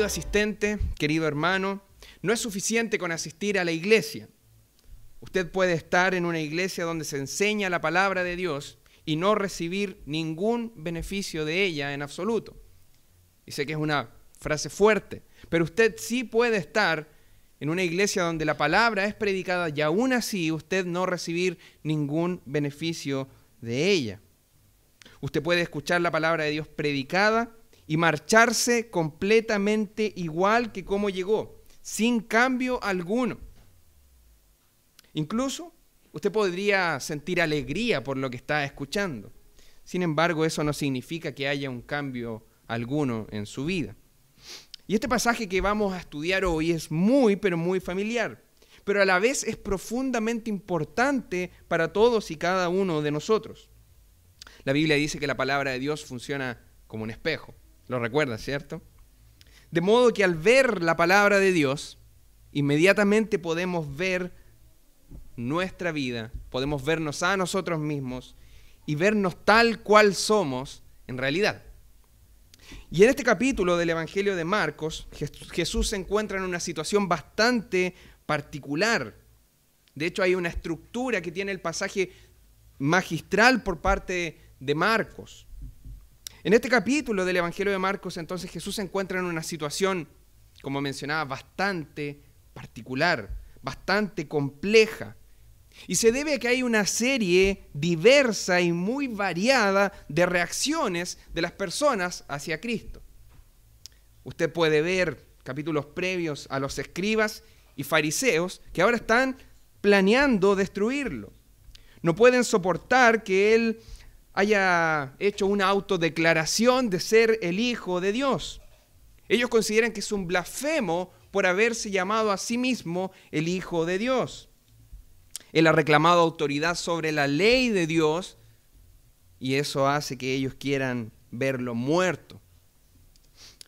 Querido asistente, querido hermano, no es suficiente con asistir a la iglesia. Usted puede estar en una iglesia donde se enseña la palabra de Dios y no recibir ningún beneficio de ella en absoluto. Y sé que es una frase fuerte, pero usted sí puede estar en una iglesia donde la palabra es predicada y aún así usted no recibir ningún beneficio de ella. Usted puede escuchar la palabra de Dios predicada y marcharse completamente igual que como llegó, sin cambio alguno. Incluso usted podría sentir alegría por lo que está escuchando. Sin embargo, eso no significa que haya un cambio alguno en su vida. Y este pasaje que vamos a estudiar hoy es muy, pero muy familiar, pero a la vez es profundamente importante para todos y cada uno de nosotros. La Biblia dice que la palabra de Dios funciona como un espejo. Lo recuerda, ¿cierto? De modo que al ver la palabra de Dios, inmediatamente podemos ver nuestra vida, podemos vernos a nosotros mismos y vernos tal cual somos en realidad. Y en este capítulo del Evangelio de Marcos, Jesús se encuentra en una situación bastante particular. De hecho, hay una estructura que tiene el pasaje magistral por parte de Marcos. En este capítulo del Evangelio de Marcos, entonces, Jesús se encuentra en una situación, como mencionaba, bastante particular, bastante compleja. Y se debe a que hay una serie diversa y muy variada de reacciones de las personas hacia Cristo. Usted puede ver capítulos previos a los escribas y fariseos que ahora están planeando destruirlo. No pueden soportar que Él haya hecho una autodeclaración de ser el Hijo de Dios. Ellos consideran que es un blasfemo por haberse llamado a sí mismo el Hijo de Dios. Él ha reclamado autoridad sobre la ley de Dios y eso hace que ellos quieran verlo muerto.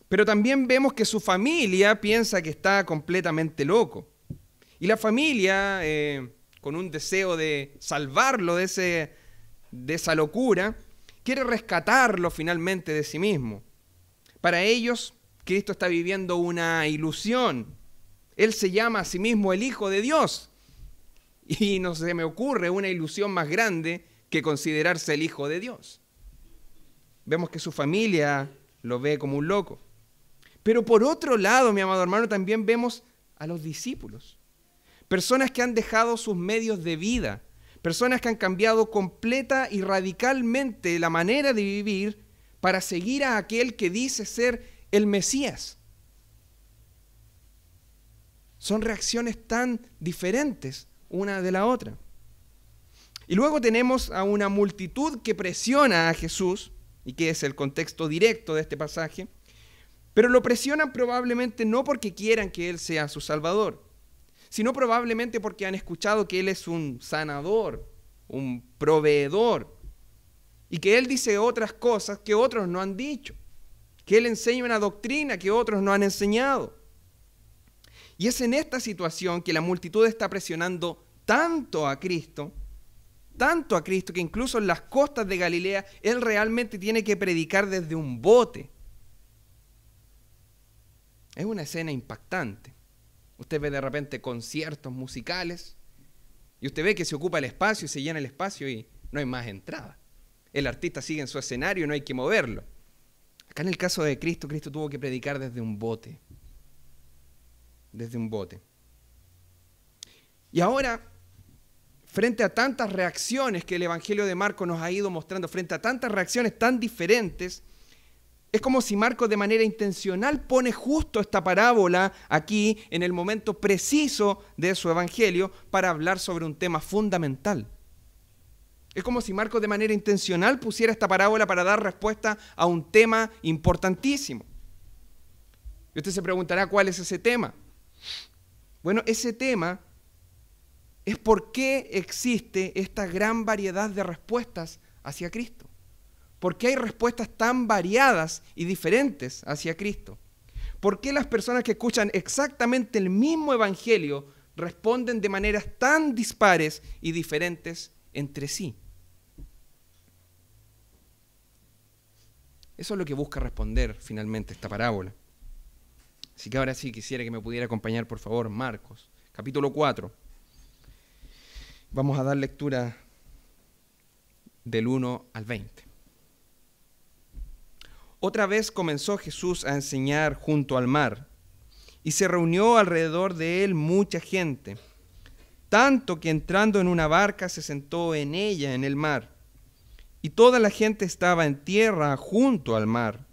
Pero también vemos que su familia piensa que está completamente loco. Y la familia, con un deseo de salvarlo de esa locura, quiere rescatarlo finalmente de sí mismo. Para ellos, Cristo está viviendo una ilusión. Él se llama a sí mismo el Hijo de Dios. Y no se me ocurre una ilusión más grande que considerarse el Hijo de Dios. Vemos que su familia lo ve como un loco. Pero por otro lado, mi amado hermano, también vemos a los discípulos. Personas que han dejado sus medios de vida. Personas que han cambiado completa y radicalmente la manera de vivir para seguir a aquel que dice ser el Mesías. Son reacciones tan diferentes una de la otra. Y luego tenemos a una multitud que presiona a Jesús, y que es el contexto directo de este pasaje, pero lo presionan probablemente no porque quieran que Él sea su Salvador, sino probablemente porque han escuchado que Él es un sanador, un proveedor, y que Él dice otras cosas que otros no han dicho, que Él enseña una doctrina que otros no han enseñado. Y es en esta situación que la multitud está presionando tanto a Cristo, que incluso en las costas de Galilea, Él realmente tiene que predicar desde un bote. Es una escena impactante. Usted ve de repente conciertos musicales y usted ve que se ocupa el espacio y se llena el espacio y no hay más entrada. El artista sigue en su escenario y no hay que moverlo. Acá en el caso de Cristo, Cristo tuvo que predicar desde un bote. Desde un bote. Y ahora, frente a tantas reacciones que el Evangelio de Marcos nos ha ido mostrando, frente a tantas reacciones tan diferentes, es como si Marcos de manera intencional pone justo esta parábola aquí en el momento preciso de su Evangelio para hablar sobre un tema fundamental. Es como si Marcos de manera intencional pusiera esta parábola para dar respuesta a un tema importantísimo. Y usted se preguntará, ¿cuál es ese tema? Bueno, ese tema es por qué existe esta gran variedad de respuestas hacia Cristo. ¿Por qué hay respuestas tan variadas y diferentes hacia Cristo? ¿Por qué las personas que escuchan exactamente el mismo evangelio responden de maneras tan dispares y diferentes entre sí? Eso es lo que busca responder finalmente esta parábola. Así que ahora sí quisiera que me pudiera acompañar, por favor, Marcos, capítulo 4. Vamos a dar lectura del 1 al 20. Otra vez comenzó Jesús a enseñar junto al mar, y se reunió alrededor de él mucha gente, tanto que entrando en una barca se sentó en ella en el mar, y toda la gente estaba en tierra junto al mar.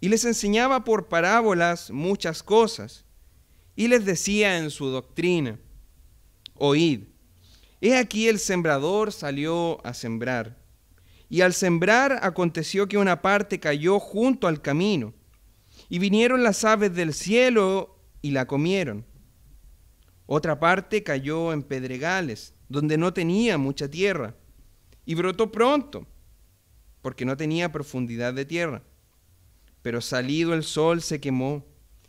Y les enseñaba por parábolas muchas cosas, y les decía en su doctrina: oíd, he aquí el sembrador salió a sembrar. Y al sembrar aconteció que una parte cayó junto al camino, y vinieron las aves del cielo y la comieron. Otra parte cayó en pedregales, donde no tenía mucha tierra, y brotó pronto, porque no tenía profundidad de tierra. Pero salido el sol se quemó,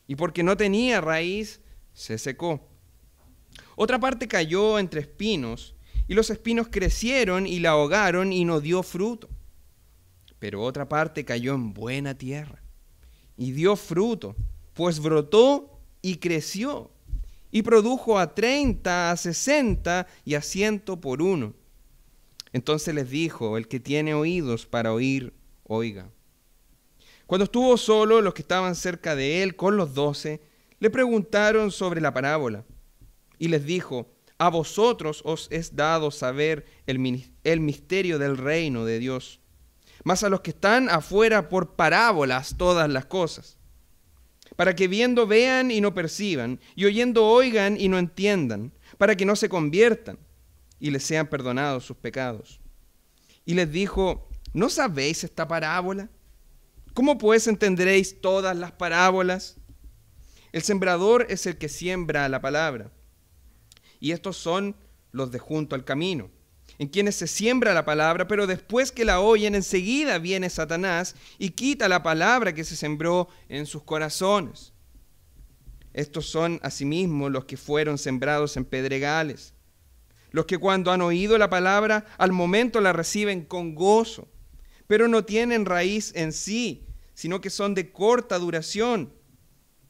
y porque no tenía raíz, se secó. Otra parte cayó entre espinos, y los espinos crecieron y la ahogaron y no dio fruto. Pero otra parte cayó en buena tierra, y dio fruto, pues brotó y creció, y produjo a 30, a 60 y a 100 por uno. Entonces les dijo: el que tiene oídos para oír, oiga. Cuando estuvo solo, los que estaban cerca de él con los 12, le preguntaron sobre la parábola. Y les dijo: a vosotros os es dado saber el misterio del reino de Dios, mas a los que están afuera por parábolas todas las cosas, para que viendo vean y no perciban, y oyendo oigan y no entiendan, para que no se conviertan y les sean perdonados sus pecados. Y les dijo: ¿no sabéis esta parábola? ¿Cómo pues entenderéis todas las parábolas? El sembrador es el que siembra la palabra, y estos son los de junto al camino, en quienes se siembra la palabra, pero después que la oyen, enseguida viene Satanás y quita la palabra que se sembró en sus corazones. Estos son asimismo los que fueron sembrados en pedregales, los que cuando han oído la palabra, al momento la reciben con gozo, pero no tienen raíz en sí, sino que son de corta duración.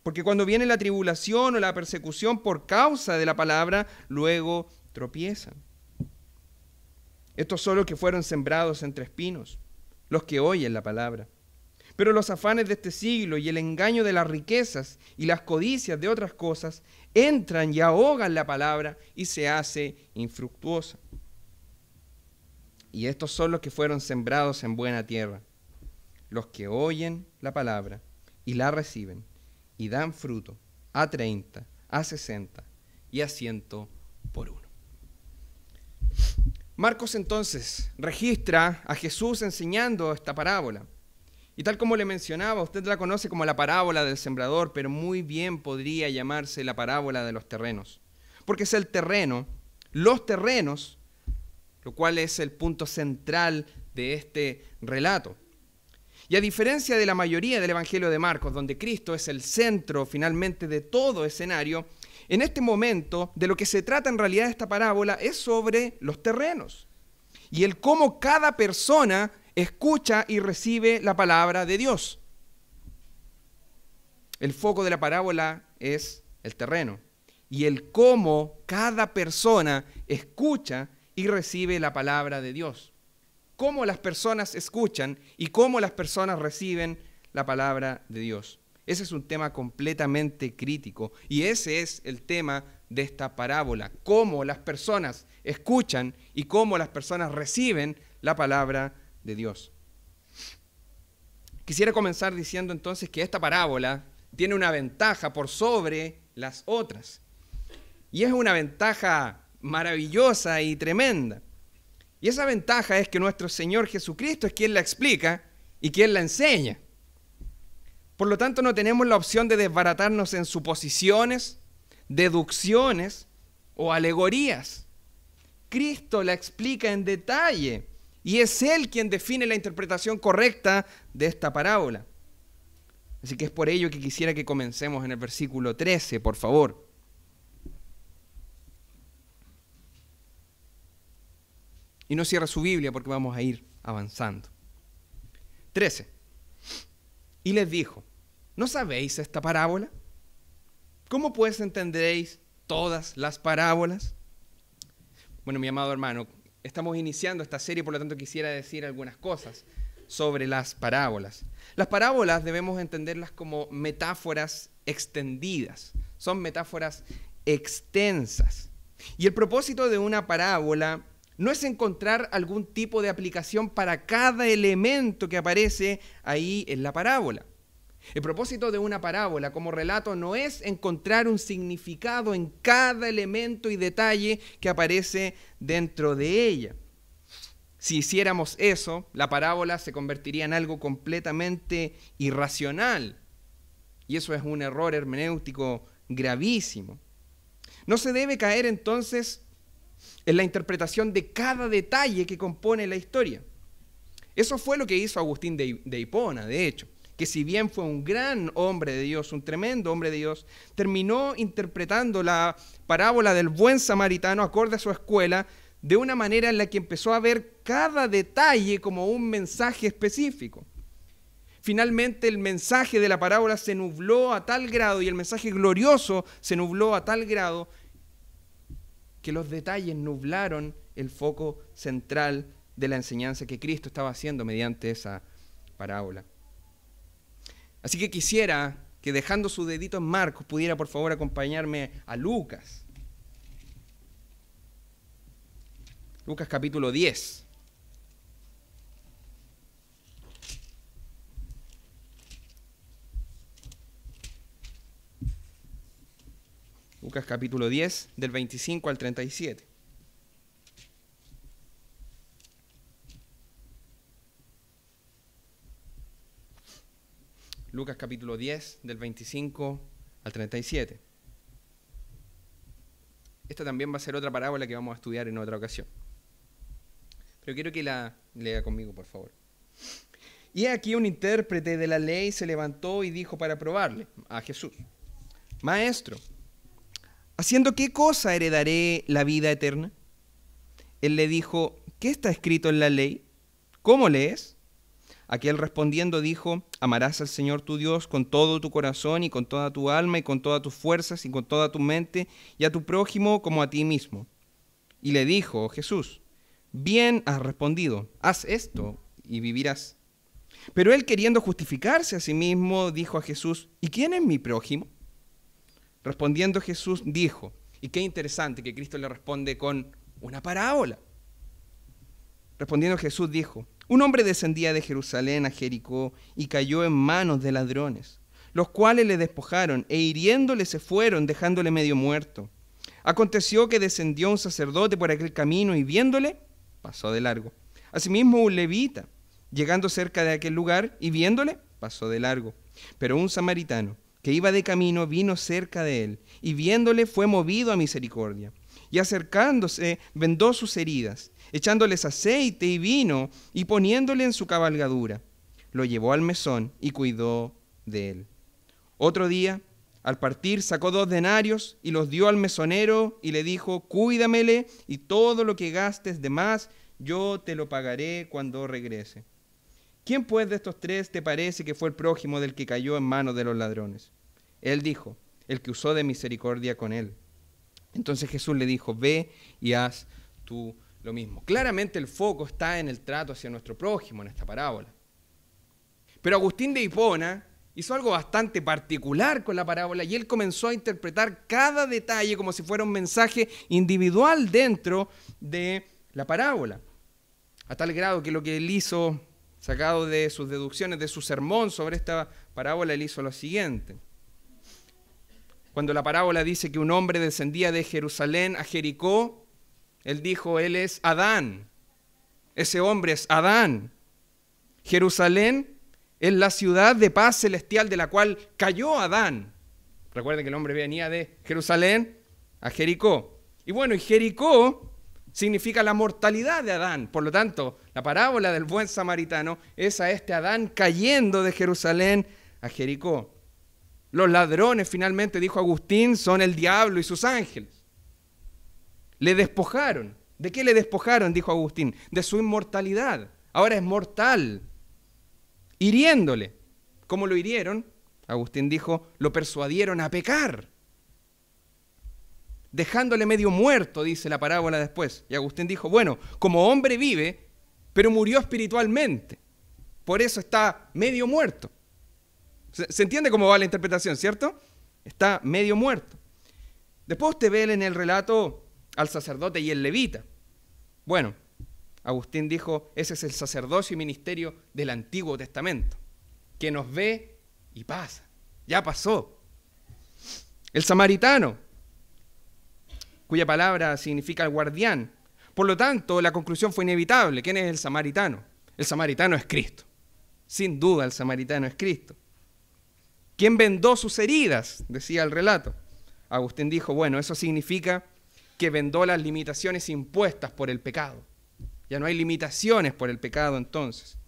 Porque cuando viene la tribulación o la persecución por causa de la palabra, luego tropiezan. Estos son los que fueron sembrados entre espinos, los que oyen la palabra. Pero los afanes de este siglo y el engaño de las riquezas y las codicias de otras cosas entran y ahogan la palabra y se hace infructuosa. Y estos son los que fueron sembrados en buena tierra, los que oyen la palabra y la reciben y dan fruto a 30, a 60 y a 100 por uno. Marcos entonces registra a Jesús enseñando esta parábola. Y tal como le mencionaba, usted la conoce como la parábola del sembrador, pero muy bien podría llamarse la parábola de los terrenos. Porque es el terreno, los terrenos, lo cual es el punto central de este relato. Y a diferencia de la mayoría del Evangelio de Marcos, donde Cristo es el centro finalmente de todo escenario, en este momento de lo que se trata en realidad esta parábola es sobre los terrenos y el cómo cada persona escucha y recibe la palabra de Dios. El foco de la parábola es el terreno y el cómo cada persona escucha y recibe la palabra de Dios. Cómo las personas escuchan y cómo las personas reciben la palabra de Dios. Ese es un tema completamente crítico y ese es el tema de esta parábola. Cómo las personas escuchan y cómo las personas reciben la palabra de Dios. Quisiera comenzar diciendo entonces que esta parábola tiene una ventaja por sobre las otras. Y es una ventaja maravillosa y tremenda. Y esa ventaja es que nuestro Señor Jesucristo es quien la explica y quien la enseña. Por lo tanto, no tenemos la opción de desbaratarnos en suposiciones, deducciones o alegorías. Cristo la explica en detalle y es Él quien define la interpretación correcta de esta parábola. Así que es por ello que quisiera que comencemos en el versículo 13, por favor. Y no cierre su Biblia porque vamos a ir avanzando. 13. Y les dijo: ¿no sabéis esta parábola? ¿Cómo pues entenderéis todas las parábolas? Bueno, mi amado hermano, estamos iniciando esta serie, por lo tanto quisiera decir algunas cosas sobre las parábolas. Las parábolas debemos entenderlas como metáforas extendidas, son metáforas extensas. Y el propósito de una parábola no es encontrar algún tipo de aplicación para cada elemento que aparece ahí en la parábola. El propósito de una parábola como relato no es encontrar un significado en cada elemento y detalle que aparece dentro de ella. Si hiciéramos eso, la parábola se convertiría en algo completamente irracional. Y eso es un error hermenéutico gravísimo. No se debe caer entonces en la interpretación de cada detalle que compone la historia. Eso fue lo que hizo Agustín de Hipona, de hecho, que si bien fue un gran hombre de Dios, un tremendo hombre de Dios, terminó interpretando la parábola del buen samaritano acorde a su escuela de una manera en la que empezó a ver cada detalle como un mensaje específico. Finalmente el mensaje de la parábola se nubló a tal grado y el mensaje glorioso se nubló a tal grado que los detalles nublaron el foco central de la enseñanza que Cristo estaba haciendo mediante esa parábola. Así que quisiera que, dejando su dedito en Marcos, pudiera por favor acompañarme a Lucas. Lucas capítulo 10. Lucas capítulo 10, del 25 al 37. Lucas capítulo 10, del 25 al 37. Esta también va a ser otra parábola que vamos a estudiar en otra ocasión. Pero quiero que la lea conmigo, por favor. Y aquí un intérprete de la ley se levantó y dijo para probarle a Jesús: Maestro, ¿haciendo qué cosa heredaré la vida eterna? Él le dijo: ¿qué está escrito en la ley? ¿Cómo lees? Aquel respondiendo dijo: amarás al Señor tu Dios con todo tu corazón y con toda tu alma y con todas tus fuerzas y con toda tu mente, y a tu prójimo como a ti mismo. Y le dijo Jesús: bien has respondido, haz esto y vivirás. Pero él, queriendo justificarse a sí mismo, dijo a Jesús: ¿y quién es mi prójimo? Respondiendo Jesús dijo, y qué interesante que Cristo le responde con una parábola. Respondiendo Jesús dijo: un hombre descendía de Jerusalén a Jericó y cayó en manos de ladrones, los cuales le despojaron e hiriéndole se fueron, dejándole medio muerto. Aconteció que descendió un sacerdote por aquel camino y viéndole, pasó de largo. Asimismo un levita, llegando cerca de aquel lugar y viéndole, pasó de largo. Pero un samaritano que iba de camino vino cerca de él y viéndole fue movido a misericordia. Y acercándose vendó sus heridas, echándoles aceite y vino y poniéndole en su cabalgadura. Lo llevó al mesón y cuidó de él. Otro día, al partir, sacó 2 denarios y los dio al mesonero y le dijo: cuídamele y todo lo que gastes de más yo te lo pagaré cuando regrese. ¿Quién pues de estos 3 te parece que fue el prójimo del que cayó en manos de los ladrones? Él dijo: el que usó de misericordia con él. Entonces Jesús le dijo: ve y haz tú lo mismo. Claramente el foco está en el trato hacia nuestro prójimo en esta parábola. Pero Agustín de Hipona hizo algo bastante particular con la parábola y él comenzó a interpretar cada detalle como si fuera un mensaje individual dentro de la parábola. A tal grado que lo que él hizo, sacado de sus deducciones de su sermón sobre esta parábola, él hizo lo siguiente. Cuando la parábola dice que un hombre descendía de Jerusalén a Jericó, él dijo: él es Adán. Ese hombre es Adán. Jerusalén es la ciudad de paz celestial de la cual cayó Adán. Recuerden que el hombre venía de Jerusalén a Jericó. Y bueno, y Jericó significa la mortalidad de Adán. Por lo tanto, la parábola del buen samaritano es a este Adán cayendo de Jerusalén a Jericó. Los ladrones, finalmente, dijo Agustín, son el diablo y sus ángeles. Le despojaron. ¿De qué le despojaron? Dijo Agustín. De su inmortalidad. Ahora es mortal. Hiriéndole. ¿Cómo lo hirieron? Agustín dijo: lo persuadieron a pecar. dejándole medio muerto, dice la parábola después. Y Agustín dijo, bueno, como hombre vive, pero murió espiritualmente. Por eso está medio muerto. ¿Se entiende cómo va la interpretación, cierto? Está medio muerto. Después usted ve en el relato al sacerdote y el levita. Bueno, Agustín dijo, ese es el sacerdocio y ministerio del Antiguo Testamento, que nos ve y pasa. Ya pasó. El samaritano, cuya palabra significa el guardián. Por lo tanto, la conclusión fue inevitable. ¿Quién es el samaritano? El samaritano es Cristo. Sin duda, el samaritano es Cristo. ¿Quién vendó sus heridas? Decía el relato. Agustín dijo, bueno, eso significa que vendó las limitaciones impuestas por el pecado. Ya no hay limitaciones por el pecado entonces.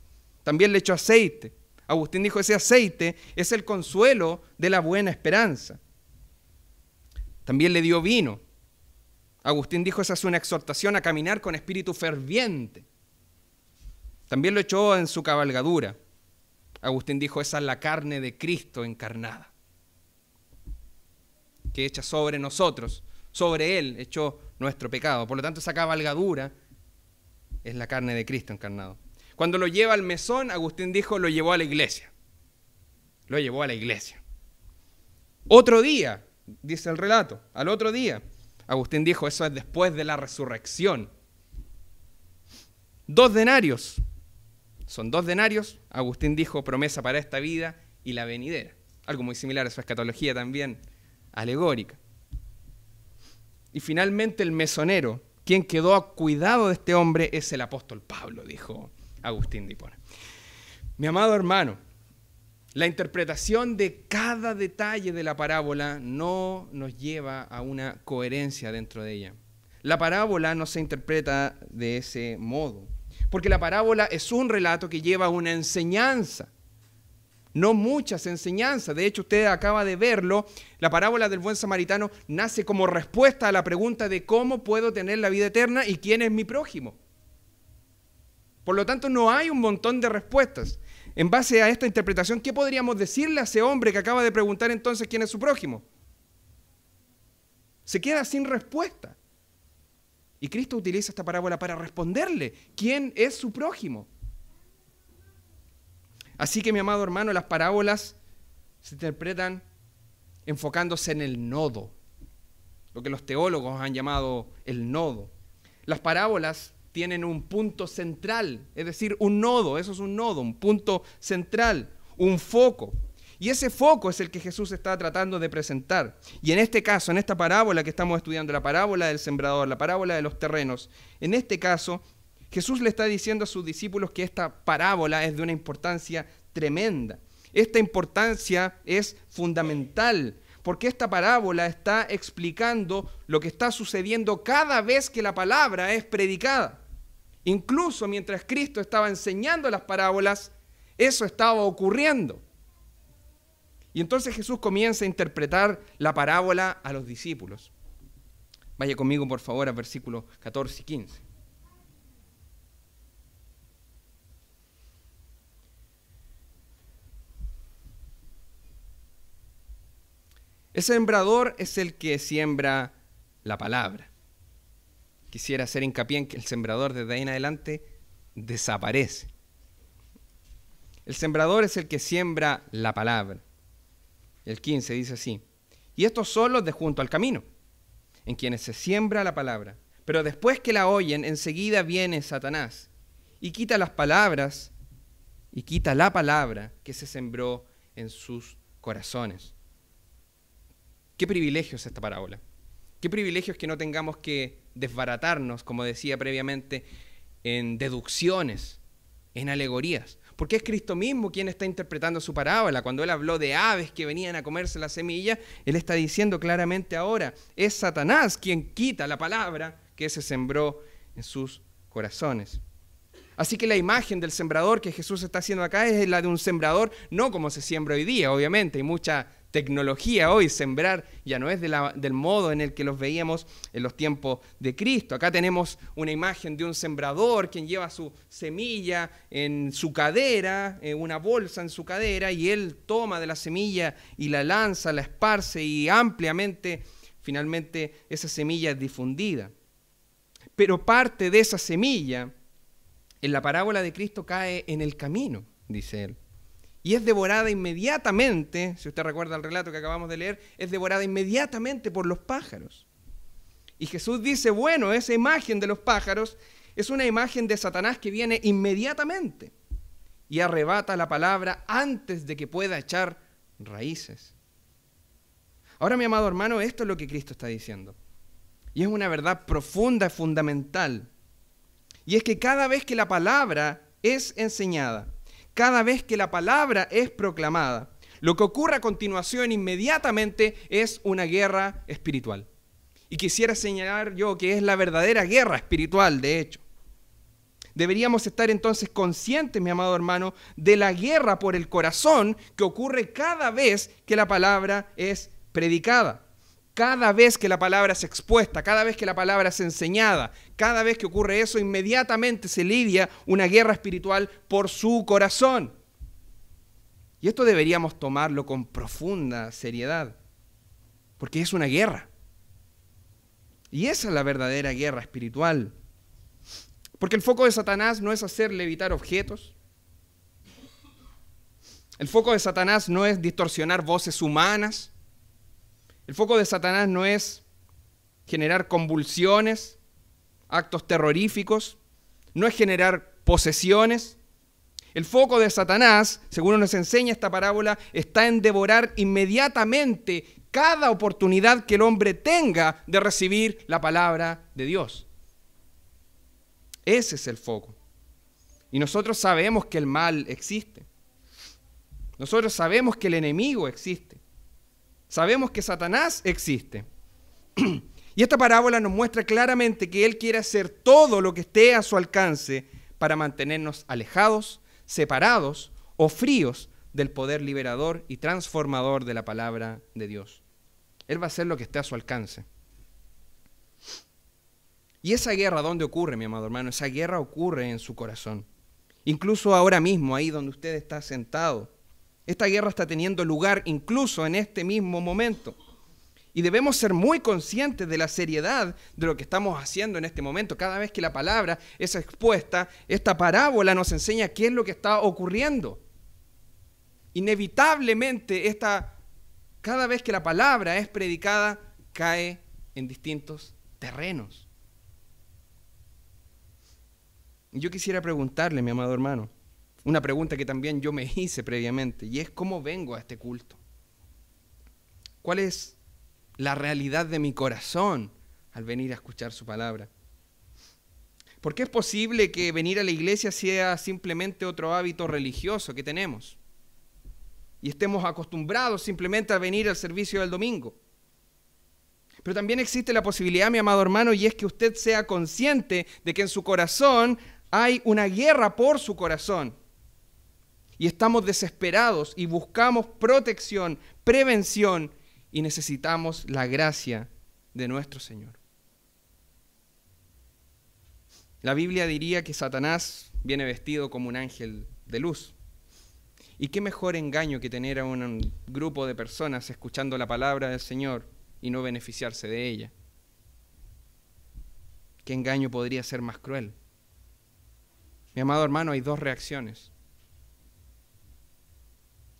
También le echó aceite. Agustín dijo, ese aceite es el consuelo de la buena esperanza. También le dio vino. Agustín dijo, esa es una exhortación a caminar con espíritu ferviente. También lo echó en su cabalgadura. Agustín dijo, esa es la carne de Cristo encarnada, que echa sobre nosotros, sobre Él echó nuestro pecado. Por lo tanto, esa cabalgadura es la carne de Cristo encarnado. Cuando lo lleva al mesón, Agustín dijo, lo llevó a la iglesia. Lo llevó a la iglesia. Otro día, dice el relato, al otro día, Agustín dijo, eso es después de la resurrección. 2 denarios. Son 2 denarios, Agustín dijo, promesa para esta vida y la venidera. Algo muy similar a su escatología también alegórica. Y finalmente el mesonero, quien quedó a cuidado de este hombre, es el apóstol Pablo, dijo Agustín de Hipona. Mi amado hermano, la interpretación de cada detalle de la parábola no nos lleva a una coherencia dentro de ella. La parábola no se interpreta de ese modo, porque la parábola es un relato que lleva una enseñanza, no muchas enseñanzas. De hecho, usted acaba de verlo, la parábola del buen samaritano nace como respuesta a la pregunta de cómo puedo tener la vida eterna y quién es mi prójimo. Por lo tanto, no hay un montón de respuestas. En base a esta interpretación, ¿qué podríamos decirle a ese hombre que acaba de preguntar entonces quién es su prójimo? Se queda sin respuesta. Y Cristo utiliza esta parábola para responderle quién es su prójimo. Así que, mi amado hermano, las parábolas se interpretan enfocándose en el nodo, lo que los teólogos han llamado el nodo. Las parábolas tienen un punto central, es decir, un nodo, eso es un nodo, un punto central, un foco. Y ese foco es el que Jesús está tratando de presentar. Y en este caso, en esta parábola que estamos estudiando, la parábola del sembrador, la parábola de los terrenos, en este caso, Jesús le está diciendo a sus discípulos que esta parábola es de una importancia tremenda. Esta importancia es fundamental, porque esta parábola está explicando lo que está sucediendo cada vez que la palabra es predicada. Incluso mientras Cristo estaba enseñando las parábolas, eso estaba ocurriendo. Y entonces Jesús comienza a interpretar la parábola a los discípulos. Vaya conmigo, por favor, a versículos 14 y 15. El sembrador es el que siembra la palabra. Quisiera hacer hincapié en que el sembrador desde ahí en adelante desaparece. El sembrador es el que siembra la palabra. El 15 dice así: y estos son los de junto al camino, en quienes se siembra la palabra. Pero después que la oyen, enseguida viene Satanás y quita las palabras, y quita la palabra que se sembró en sus corazones. Qué privilegio es esta parábola. Qué privilegio es que no tengamos que desbaratarnos, como decía previamente, en deducciones, en alegorías. Porque es Cristo mismo quien está interpretando su parábola. Cuando Él habló de aves que venían a comerse la semilla, Él está diciendo claramente ahora, es Satanás quien quita la palabra que se sembró en sus corazones. Así que la imagen del sembrador que Jesús está haciendo acá es la de un sembrador, no como se siembra hoy día, obviamente. Hay mucha tecnología hoy, sembrar ya no es del modo en el que los veíamos en los tiempos de Cristo. Acá tenemos una imagen de un sembrador quien lleva su semilla en su cadera, una bolsa en su cadera, y él toma de la semilla y la lanza, la esparce y ampliamente finalmente esa semilla es difundida. Pero parte de esa semilla, en la parábola de Cristo, cae en el camino, dice él. Y es devorada inmediatamente, si usted recuerda el relato que acabamos de leer, es devorada inmediatamente por los pájaros. Y Jesús dice, bueno, esa imagen de los pájaros es una imagen de Satanás que viene inmediatamente y arrebata la palabra antes de que pueda echar raíces. Ahora, mi amado hermano, esto es lo que Cristo está diciendo. Y es una verdad profunda y fundamental. Y es que cada vez que la palabra es enseñada, cada vez que la palabra es proclamada, lo que ocurre a continuación inmediatamente es una guerra espiritual. Y quisiera señalar yo que es la verdadera guerra espiritual, de hecho. Deberíamos estar entonces conscientes, mi amado hermano, de la guerra por el corazón que ocurre cada vez que la palabra es predicada. Cada vez que la palabra es expuesta, cada vez que la palabra es enseñada, cada vez que ocurre eso, inmediatamente se lidia una guerra espiritual por su corazón. Y esto deberíamos tomarlo con profunda seriedad, porque es una guerra. Y esa es la verdadera guerra espiritual. Porque el foco de Satanás no es hacer levitar objetos. El foco de Satanás no es distorsionar voces humanas. El foco de Satanás no es generar convulsiones, actos terroríficos, no es generar posesiones. El foco de Satanás, según nos enseña esta parábola, está en devorar inmediatamente cada oportunidad que el hombre tenga de recibir la palabra de Dios. Ese es el foco. Y nosotros sabemos que el mal existe. Nosotros sabemos que el enemigo existe. Sabemos que Satanás existe. Y esta parábola nos muestra claramente que él quiere hacer todo lo que esté a su alcance para mantenernos alejados, separados o fríos del poder liberador y transformador de la palabra de Dios. Él va a hacer lo que esté a su alcance. Y esa guerra, ¿dónde ocurre, mi amado hermano? Esa guerra ocurre en su corazón. Incluso ahora mismo, ahí donde usted está sentado. Esta guerra está teniendo lugar incluso en este mismo momento. Y debemos ser muy conscientes de la seriedad de lo que estamos haciendo en este momento. Cada vez que la palabra es expuesta, esta parábola nos enseña qué es lo que está ocurriendo. Inevitablemente, cada vez que la palabra es predicada, cae en distintos terrenos. Yo quisiera preguntarle, mi amado hermano, una pregunta que también yo me hice previamente, y es ¿cómo vengo a este culto? ¿Cuál es la realidad de mi corazón al venir a escuchar su palabra? ¿Por qué es posible que venir a la iglesia sea simplemente otro hábito religioso que tenemos? Y estemos acostumbrados simplemente a venir al servicio del domingo. Pero también existe la posibilidad, mi amado hermano, y es que usted sea consciente de que en su corazón hay una guerra por su corazón. Y estamos desesperados y buscamos protección, prevención, y necesitamos la gracia de nuestro Señor. La Biblia diría que Satanás viene vestido como un ángel de luz. ¿Y qué mejor engaño que tener a un grupo de personas escuchando la palabra del Señor y no beneficiarse de ella? ¿Qué engaño podría ser más cruel? Mi amado hermano, hay dos reacciones.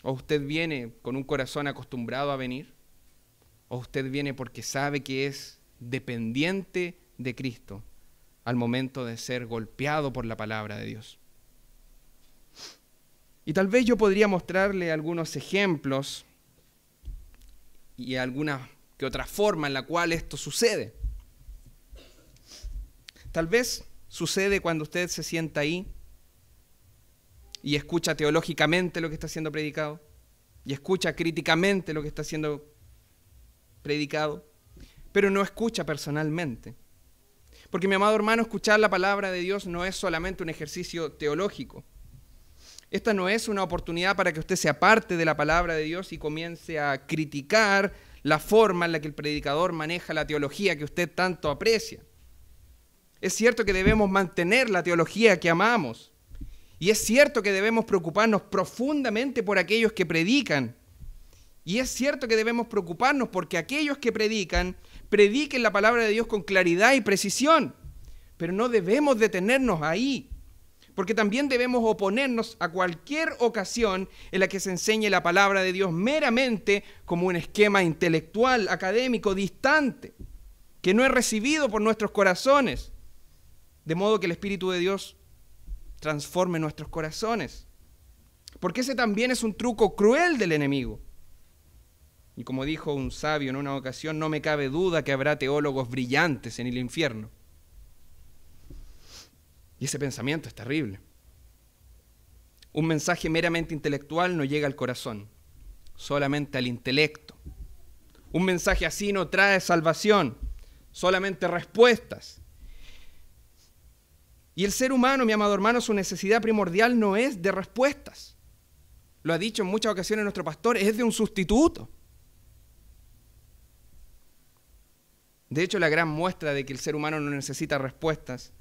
O usted viene con un corazón acostumbrado a venir, o usted viene porque sabe que es dependiente de Cristo al momento de ser golpeado por la palabra de Dios. Y tal vez yo podría mostrarle algunos ejemplos y alguna que otra forma en la cual esto sucede. Tal vez sucede cuando usted se sienta ahí y escucha teológicamente lo que está siendo predicado y escucha críticamente lo que está siendo predicado, pero no escucha personalmente. Porque, mi amado hermano, escuchar la palabra de Dios no es solamente un ejercicio teológico. Esta no es una oportunidad para que usted se aparte de la palabra de Dios y comience a criticar la forma en la que el predicador maneja la teología que usted tanto aprecia. Es cierto que debemos mantener la teología que amamos. Y es cierto que debemos preocuparnos profundamente por aquellos que predican. Y es cierto que debemos preocuparnos porque aquellos que predican prediquen la palabra de Dios con claridad y precisión. Pero no debemos detenernos ahí, porque también debemos oponernos a cualquier ocasión en la que se enseñe la palabra de Dios meramente como un esquema intelectual, académico, distante, que no es recibido por nuestros corazones, de modo que el Espíritu de Dios transforme nuestros corazones. Porque ese también es un truco cruel del enemigo. Y como dijo un sabio en una ocasión, no me cabe duda que habrá teólogos brillantes en el infierno. Y ese pensamiento es terrible. Un mensaje meramente intelectual no llega al corazón, solamente al intelecto. Un mensaje así no trae salvación, solamente respuestas. Y el ser humano, mi amado hermano, su necesidad primordial no es de respuestas. Lo ha dicho en muchas ocasiones nuestro pastor, es de un sustituto. De hecho, la gran muestra de que el ser humano no necesita respuestas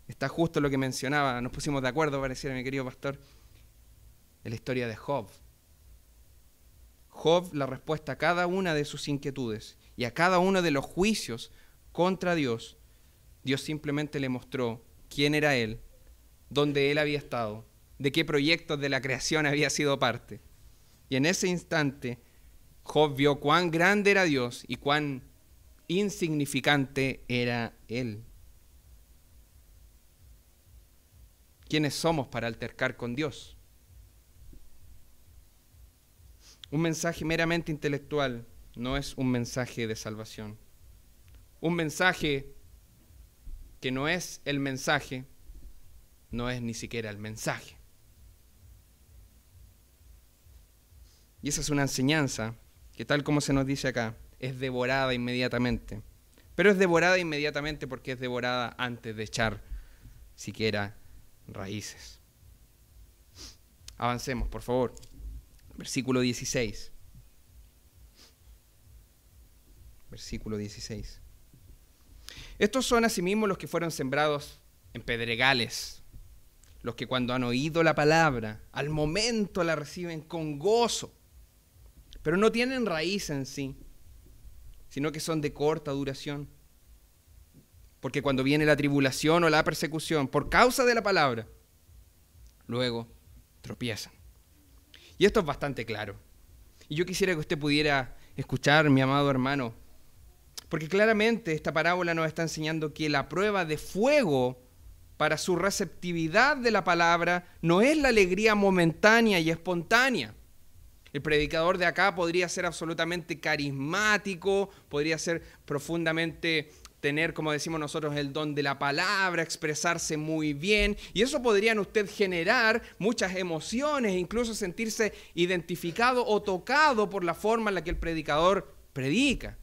está justo en lo que mencionaba, nos pusimos de acuerdo, pareciera, mi querido pastor, en la historia de Job. Job, la respuesta a cada una de sus inquietudes y a cada uno de los juicios contra Dios, Dios simplemente le mostró quién era él, dónde él había estado, de qué proyectos de la creación había sido parte. Y en ese instante, Job vio cuán grande era Dios y cuán insignificante era él. ¿Quiénes somos para altercar con Dios? Un mensaje meramente intelectual no es un mensaje de salvación. Un mensaje que no es el mensaje, no es ni siquiera el mensaje. Y esa es una enseñanza que, tal como se nos dice acá, es devorada inmediatamente. Pero es devorada inmediatamente porque es devorada antes de echar siquiera raíces. Avancemos, por favor. Versículo 16. Versículo 16. Estos son asimismo los que fueron sembrados en pedregales, los que cuando han oído la palabra, al momento la reciben con gozo, pero no tienen raíz en sí, sino que son de corta duración. Porque cuando viene la tribulación o la persecución por causa de la palabra, luego tropiezan. Y esto es bastante claro. Y yo quisiera que usted pudiera escuchar, mi amado hermano, porque claramente esta parábola nos está enseñando que la prueba de fuego para su receptividad de la palabra no es la alegría momentánea y espontánea. El predicador de acá podría ser absolutamente carismático, podría ser profundamente tener, como decimos nosotros, el don de la palabra, expresarse muy bien, y eso podría en usted generar muchas emociones, incluso sentirse identificado o tocado por la forma en la que el predicador predica.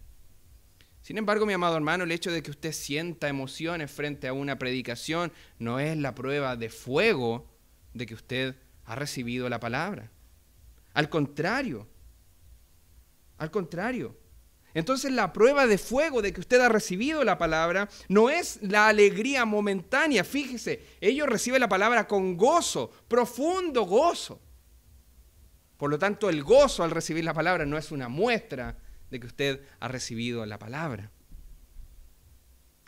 Sin embargo, mi amado hermano, el hecho de que usted sienta emociones frente a una predicación no es la prueba de fuego de que usted ha recibido la palabra. Al contrario. Entonces la prueba de fuego de que usted ha recibido la palabra no es la alegría momentánea. Fíjese, ellos reciben la palabra con gozo, profundo gozo. Por lo tanto, el gozo al recibir la palabra no es una muestra de que usted ha recibido la palabra.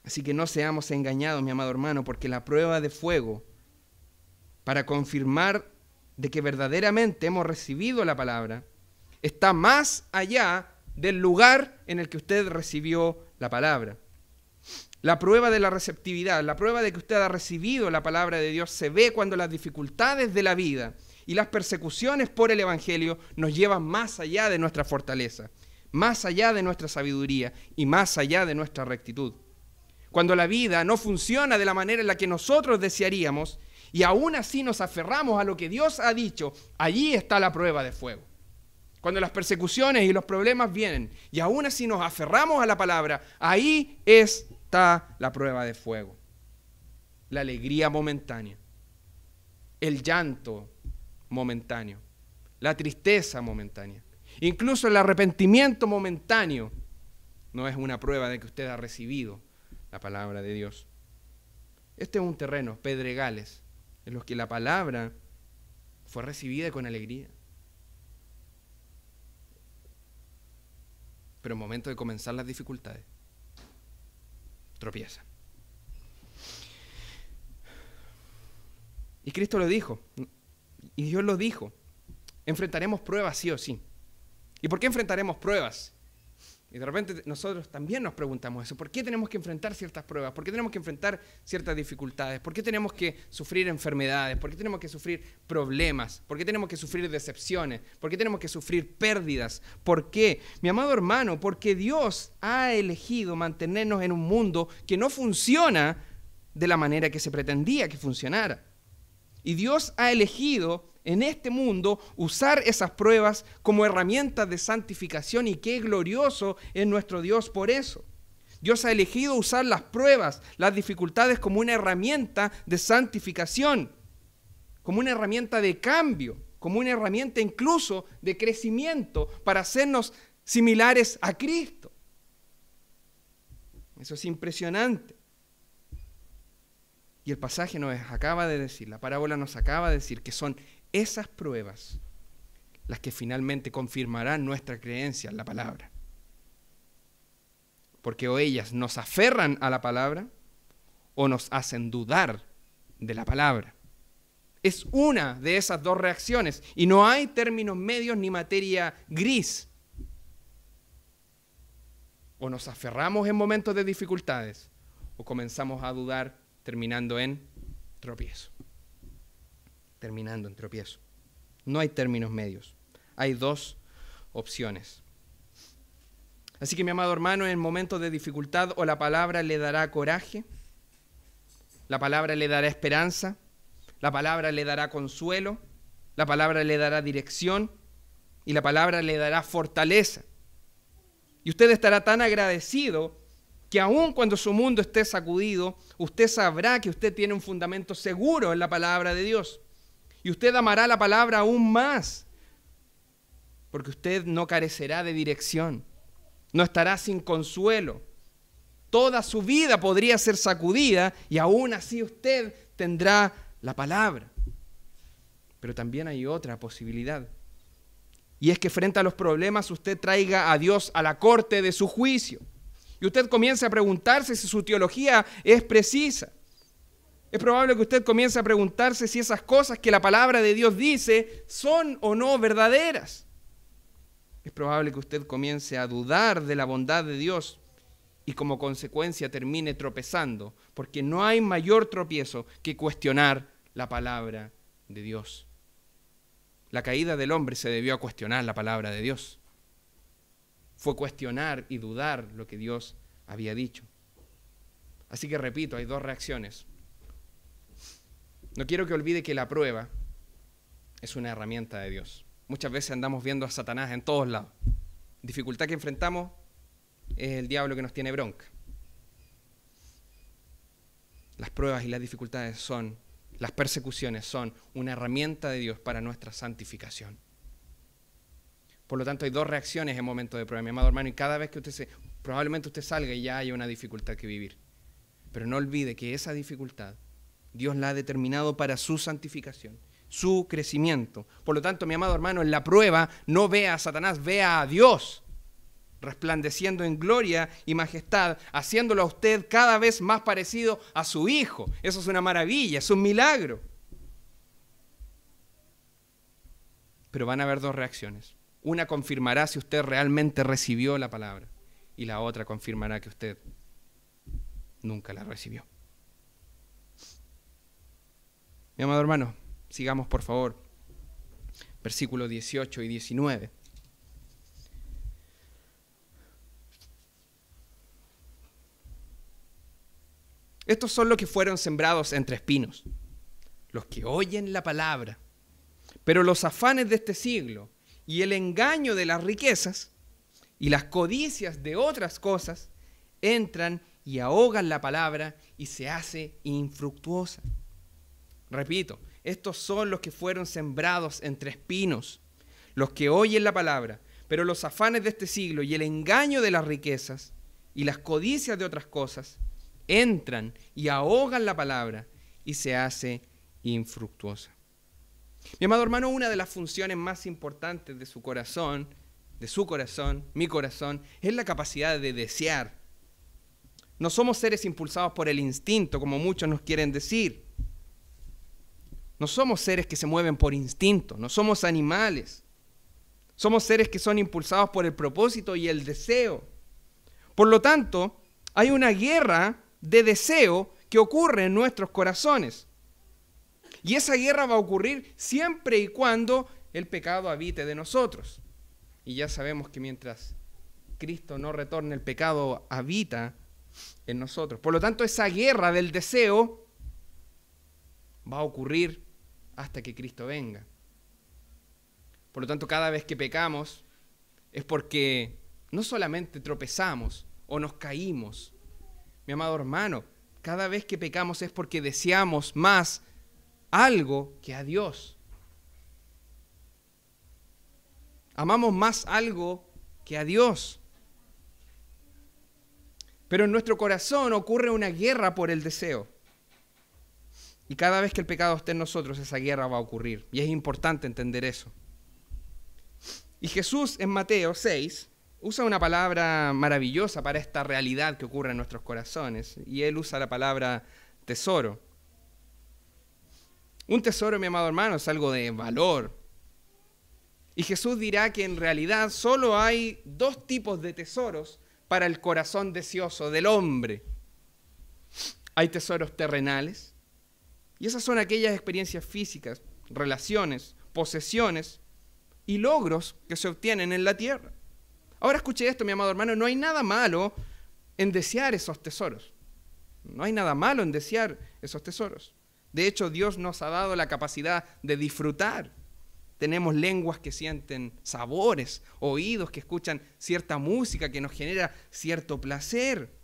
Así que no seamos engañados, mi amado hermano, porque la prueba de fuego para confirmar de que verdaderamente hemos recibido la palabra está más allá del lugar en el que usted recibió la palabra. La prueba de la receptividad, la prueba de que usted ha recibido la palabra de Dios se ve cuando las dificultades de la vida y las persecuciones por el Evangelio nos llevan más allá de nuestra fortaleza, más allá de nuestra sabiduría y más allá de nuestra rectitud. Cuando la vida no funciona de la manera en la que nosotros desearíamos y aún así nos aferramos a lo que Dios ha dicho, allí está la prueba de fuego. Cuando las persecuciones y los problemas vienen y aún así nos aferramos a la palabra, ahí está la prueba de fuego. La alegría momentánea, el llanto momentáneo, la tristeza momentánea, incluso el arrepentimiento momentáneo no es una prueba de que usted ha recibido la palabra de Dios. Este es un terreno, pedregales, en los que la palabra fue recibida con alegría. Pero en el momento de comenzar las dificultades, tropieza. Y Cristo lo dijo, y Dios lo dijo, enfrentaremos pruebas sí o sí. ¿Y por qué enfrentaremos pruebas? Y de repente nosotros también nos preguntamos eso. ¿Por qué tenemos que enfrentar ciertas pruebas? ¿Por qué tenemos que enfrentar ciertas dificultades? ¿Por qué tenemos que sufrir enfermedades? ¿Por qué tenemos que sufrir problemas? ¿Por qué tenemos que sufrir decepciones? ¿Por qué tenemos que sufrir pérdidas? ¿Por qué? Mi amado hermano, porque Dios ha elegido mantenernos en un mundo que no funciona de la manera que se pretendía que funcionara. Y Dios ha elegido en este mundo usar esas pruebas como herramientas de santificación, y qué glorioso es nuestro Dios por eso. Dios ha elegido usar las pruebas, las dificultades como una herramienta de santificación, como una herramienta de cambio, como una herramienta incluso de crecimiento para hacernos similares a Cristo. Eso es impresionante. Y el pasaje nos acaba de decir, la parábola nos acaba de decir que son esas pruebas las que finalmente confirmarán nuestra creencia en la palabra. Porque o ellas nos aferran a la palabra o nos hacen dudar de la palabra. Es una de esas dos reacciones y no hay términos medios ni materia gris. O nos aferramos en momentos de dificultades o comenzamos a dudar, terminando en tropiezo. Terminando en tropiezo. No hay términos medios. Hay dos opciones. Así que, mi amado hermano, en momentos de dificultad, o la palabra le dará coraje, la palabra le dará esperanza, la palabra le dará consuelo, la palabra le dará dirección y la palabra le dará fortaleza. Y usted estará tan agradecido que aun cuando su mundo esté sacudido, usted sabrá que usted tiene un fundamento seguro en la palabra de Dios. Y usted amará la palabra aún más, porque usted no carecerá de dirección, no estará sin consuelo. Toda su vida podría ser sacudida y aún así usted tendrá la palabra. Pero también hay otra posibilidad. Y es que frente a los problemas usted traiga a Dios a la corte de su juicio. Y usted comience a preguntarse si su teología es precisa. Es probable que usted comience a preguntarse si esas cosas que la palabra de Dios dice son o no verdaderas. Es probable que usted comience a dudar de la bondad de Dios y como consecuencia termine tropezando, porque no hay mayor tropiezo que cuestionar la palabra de Dios. La caída del hombre se debió a cuestionar la palabra de Dios. Fue cuestionar y dudar lo que Dios había dicho. Así que repito, hay dos reacciones. No quiero que olvide que la prueba es una herramienta de Dios. Muchas veces andamos viendo a Satanás en todos lados. Dificultad que enfrentamos es el diablo que nos tiene bronca. Las pruebas y las dificultades son, las persecuciones son una herramienta de Dios para nuestra santificación. Por lo tanto, hay dos reacciones en momentos de prueba, mi amado hermano, y cada vez que probablemente usted salga y ya haya una dificultad que vivir. Pero no olvide que esa dificultad Dios la ha determinado para su santificación, su crecimiento. Por lo tanto, mi amado hermano, en la prueba no vea a Satanás, vea a Dios resplandeciendo en gloria y majestad, haciéndolo a usted cada vez más parecido a su Hijo. Eso es una maravilla, es un milagro. Pero van a haber dos reacciones. Una confirmará si usted realmente recibió la palabra y la otra confirmará que usted nunca la recibió. Mi amado hermano, sigamos por favor. Versículos 18 y 19. Estos son los que fueron sembrados entre espinos, los que oyen la palabra, pero los afanes de este siglo y el engaño de las riquezas y las codicias de otras cosas entran y ahogan la palabra y se hace infructuosa. Repito, estos son los que fueron sembrados entre espinos, los que oyen la palabra, pero los afanes de este siglo y el engaño de las riquezas y las codicias de otras cosas entran y ahogan la palabra y se hace infructuosa. Mi amado hermano, una de las funciones más importantes de su corazón, mi corazón, es la capacidad de desear. No somos seres impulsados por el instinto, como muchos nos quieren decir. No somos seres que se mueven por instinto, no somos animales. Somos seres que son impulsados por el propósito y el deseo. Por lo tanto, hay una guerra de deseo que ocurre en nuestros corazones. Y esa guerra va a ocurrir siempre y cuando el pecado habite de nosotros. Y ya sabemos que mientras Cristo no retorne, el pecado habita en nosotros. Por lo tanto, esa guerra del deseo va a ocurrir hasta que Cristo venga. Por lo tanto, cada vez que pecamos es porque no solamente tropezamos o nos caímos. Mi amado hermano, cada vez que pecamos es porque deseamos más algo que a Dios. Amamos más algo que a Dios. Pero en nuestro corazón ocurre una guerra por el deseo. Y cada vez que el pecado esté en nosotros, esa guerra va a ocurrir. Y es importante entender eso. Y Jesús en Mateo 6 usa una palabra maravillosa para esta realidad que ocurre en nuestros corazones. Y Él usa la palabra tesoro. Un tesoro, mi amado hermano, es algo de valor. Y Jesús dirá que en realidad solo hay dos tipos de tesoros para el corazón deseoso del hombre. Hay tesoros terrenales, y esas son aquellas experiencias físicas, relaciones, posesiones y logros que se obtienen en la tierra. Ahora escuche esto, mi amado hermano, no hay nada malo en desear esos tesoros. No hay nada malo en desear esos tesoros. De hecho, Dios nos ha dado la capacidad de disfrutar. Tenemos lenguas que sienten sabores, oídos que escuchan cierta música que nos genera cierto placer.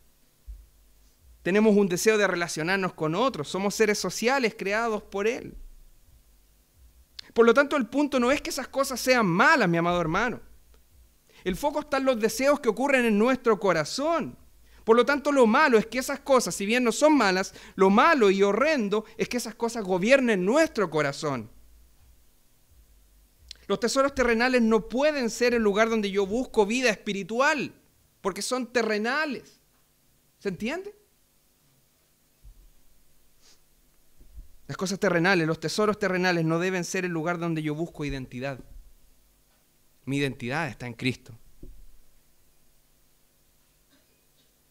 Tenemos un deseo de relacionarnos con otros. Somos seres sociales creados por Él. Por lo tanto, el punto no es que esas cosas sean malas, mi amado hermano. El foco está en los deseos que ocurren en nuestro corazón. Por lo tanto, lo malo es que esas cosas, si bien no son malas, lo malo y horrendo es que esas cosas gobiernen nuestro corazón. Los tesoros terrenales no pueden ser el lugar donde yo busco vida espiritual, porque son terrenales. ¿Se entiende? Las cosas terrenales, los tesoros terrenales no deben ser el lugar donde yo busco identidad. Mi identidad está en Cristo.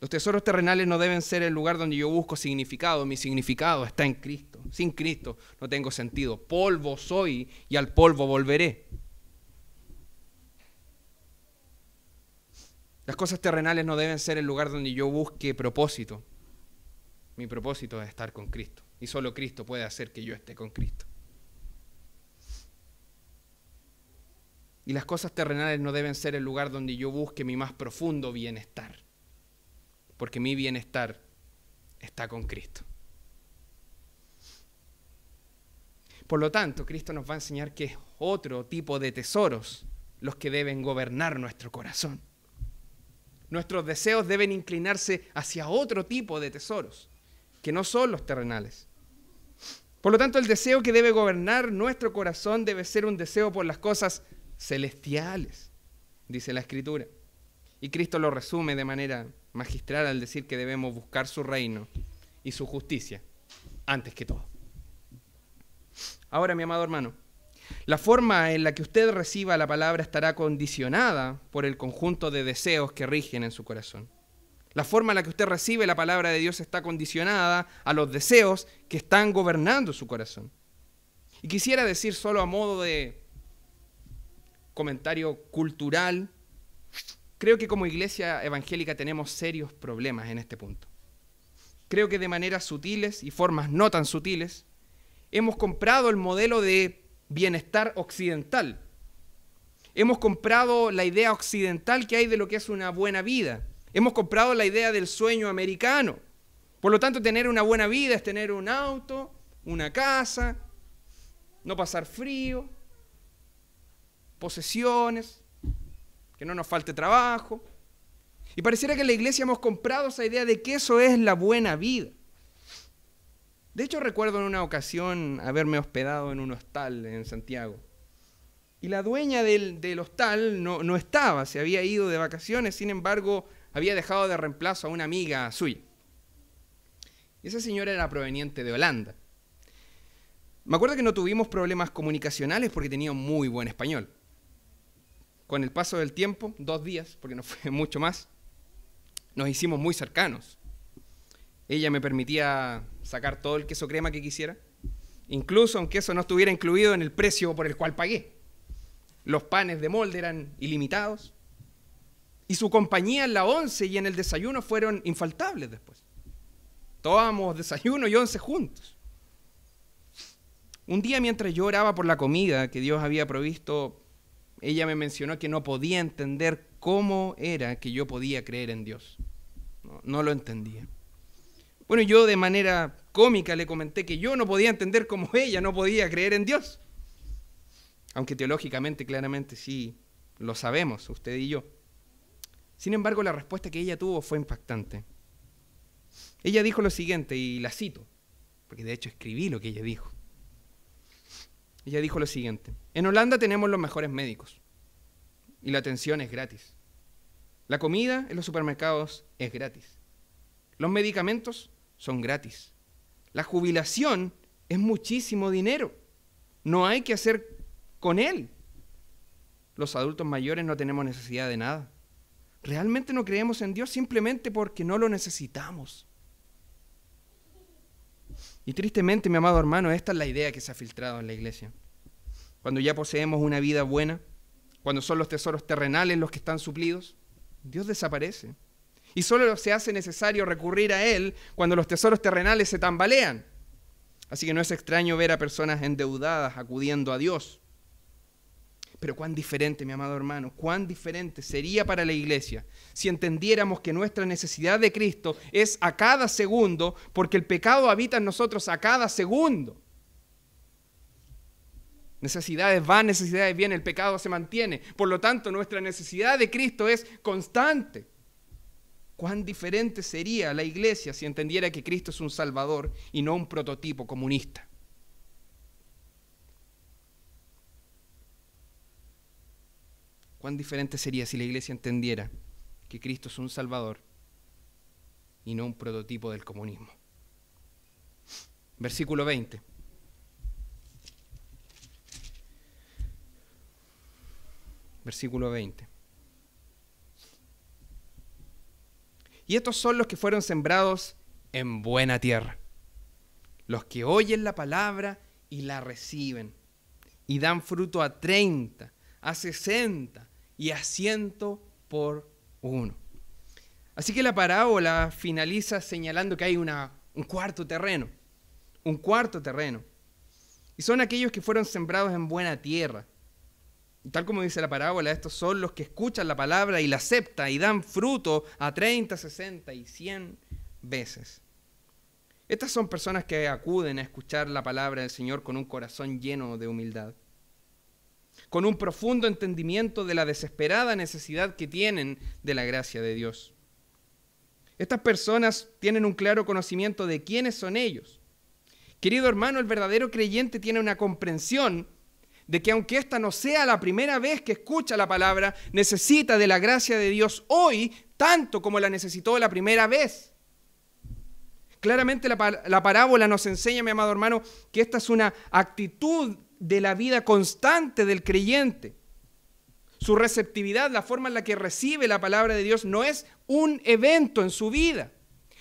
Los tesoros terrenales no deben ser el lugar donde yo busco significado. Mi significado está en Cristo. Sin Cristo no tengo sentido. Polvo soy y al polvo volveré. Las cosas terrenales no deben ser el lugar donde yo busque propósito. Mi propósito es estar con Cristo. Y solo Cristo puede hacer que yo esté con Cristo. Y las cosas terrenales no deben ser el lugar donde yo busque mi más profundo bienestar. Porque mi bienestar está con Cristo. Por lo tanto, Cristo nos va a enseñar que es otro tipo de tesoros los que deben gobernar nuestro corazón. Nuestros deseos deben inclinarse hacia otro tipo de tesoros, que no son los terrenales. Por lo tanto, el deseo que debe gobernar nuestro corazón debe ser un deseo por las cosas celestiales, dice la Escritura. Y Cristo lo resume de manera magistral al decir que debemos buscar su reino y su justicia antes que todo. Ahora, mi amado hermano, la forma en la que usted reciba la palabra estará condicionada por el conjunto de deseos que rigen en su corazón. La forma en la que usted recibe la palabra de Dios está condicionada a los deseos que están gobernando su corazón. Y quisiera decir solo a modo de comentario cultural, creo que como iglesia evangélica tenemos serios problemas en este punto. Creo que de maneras sutiles y formas no tan sutiles, hemos comprado el modelo de bienestar occidental. Hemos comprado la idea occidental que hay de lo que es una buena vida. Hemos comprado la idea del sueño americano. Por lo tanto, tener una buena vida es tener un auto, una casa, no pasar frío, posesiones, que no nos falte trabajo. Y pareciera que en la iglesia hemos comprado esa idea de que eso es la buena vida. De hecho, recuerdo en una ocasión haberme hospedado en un hostal en Santiago. Y la dueña del hostal no estaba, se había ido de vacaciones, sin embargo, había dejado de reemplazo a una amiga suya. Y esa señora era proveniente de Holanda. Me acuerdo que no tuvimos problemas comunicacionales porque tenía un muy buen español. Con el paso del tiempo, 2 días, porque no fue mucho más, nos hicimos muy cercanos. Ella me permitía sacar todo el queso crema que quisiera, incluso aunque eso no estuviera incluido en el precio por el cual pagué. Los panes de molde eran ilimitados y su compañía en la once y en el desayuno fueron infaltables después. Tomábamos desayuno y once juntos. Un día mientras yo oraba por la comida que Dios había provisto, ella me mencionó que no podía entender cómo era que yo podía creer en Dios. No lo entendía. Bueno, yo de manera cómica le comenté que yo no podía entender cómo ella no podía creer en Dios. Aunque teológicamente, claramente sí lo sabemos, usted y yo. Sin embargo, la respuesta que ella tuvo fue impactante. Ella dijo lo siguiente, y la cito, porque de hecho escribí lo que ella dijo. Ella dijo lo siguiente: en Holanda tenemos los mejores médicos y la atención es gratis. La comida en los supermercados es gratis. Los medicamentos son gratis. La jubilación es muchísimo dinero. No hay que hacer con él. Los adultos mayores no tenemos necesidad de nada. Realmente no creemos en Dios simplemente porque no lo necesitamos. Y tristemente, mi amado hermano, esta es la idea que se ha filtrado en la iglesia. Cuando ya poseemos una vida buena, cuando son los tesoros terrenales los que están suplidos, Dios desaparece. Y solo se hace necesario recurrir a Él cuando los tesoros terrenales se tambalean. Así que no es extraño ver a personas endeudadas acudiendo a Dios. Pero cuán diferente, mi amado hermano, cuán diferente sería para la iglesia si entendiéramos que nuestra necesidad de Cristo es a cada segundo, porque el pecado habita en nosotros a cada segundo. Necesidades van, necesidades vienen, el pecado se mantiene. Por lo tanto, nuestra necesidad de Cristo es constante. Cuán diferente sería la iglesia si entendiera que Cristo es un Salvador y no un prototipo comunista. Cuán diferente sería si la iglesia entendiera que Cristo es un Salvador y no un prototipo del comunismo. Versículo 20. Versículo 20. Y estos son los que fueron sembrados en buena tierra, los que oyen la palabra y la reciben, y dan fruto a 30, a 60 y a 100 por uno. Así que la parábola finaliza señalando que hay un cuarto terreno, un cuarto terreno. Y son aquellos que fueron sembrados en buena tierra. Y tal como dice la parábola, estos son los que escuchan la palabra y la aceptan y dan fruto a 30, 60 y 100 veces. Estas son personas que acuden a escuchar la palabra del Señor con un corazón lleno de humildad, con un profundo entendimiento de la desesperada necesidad que tienen de la gracia de Dios. Estas personas tienen un claro conocimiento de quiénes son ellos. Querido hermano, el verdadero creyente tiene una comprensión de que aunque esta no sea la primera vez que escucha la palabra, necesita de la gracia de Dios hoy tanto como la necesitó la primera vez. Claramente la parábola nos enseña, mi amado hermano, que esta es una actitud de la vida constante del creyente. Su receptividad, la forma en la que recibe la palabra de Dios, no es un evento en su vida.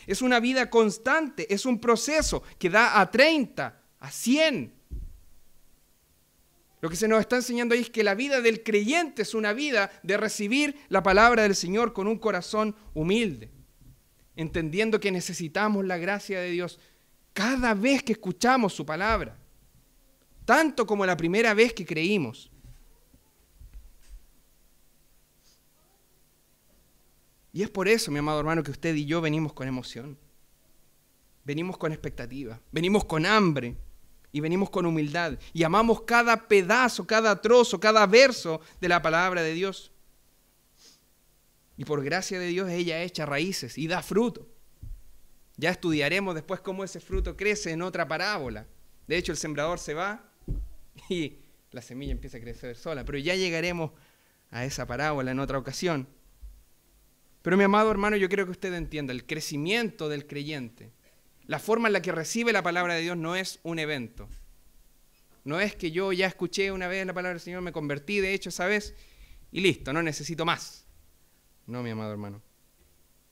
Es una vida constante, es un proceso que da a 30, a 100. Lo que se nos está enseñando ahí es que la vida del creyente es una vida de recibir la palabra del Señor con un corazón humilde, entendiendo que necesitamos la gracia de Dios cada vez que escuchamos su palabra, tanto como la primera vez que creímos. Y es por eso, mi amado hermano, que usted y yo venimos con emoción, venimos con expectativa, venimos con hambre y venimos con humildad y amamos cada pedazo, cada trozo, cada verso de la palabra de Dios. Y por gracia de Dios ella echa raíces y da fruto. Ya estudiaremos después cómo ese fruto crece en otra parábola. De hecho, el sembrador se va y la semilla empieza a crecer sola. Pero ya llegaremos a esa parábola en otra ocasión. Pero mi amado hermano, yo quiero que usted entienda, el crecimiento del creyente La forma en la que recibe la palabra de Dios no es un evento. No es que yo ya escuché una vez la palabra del Señor, me convertí de hecho esa vez y listo, no necesito más. No, mi amado hermano.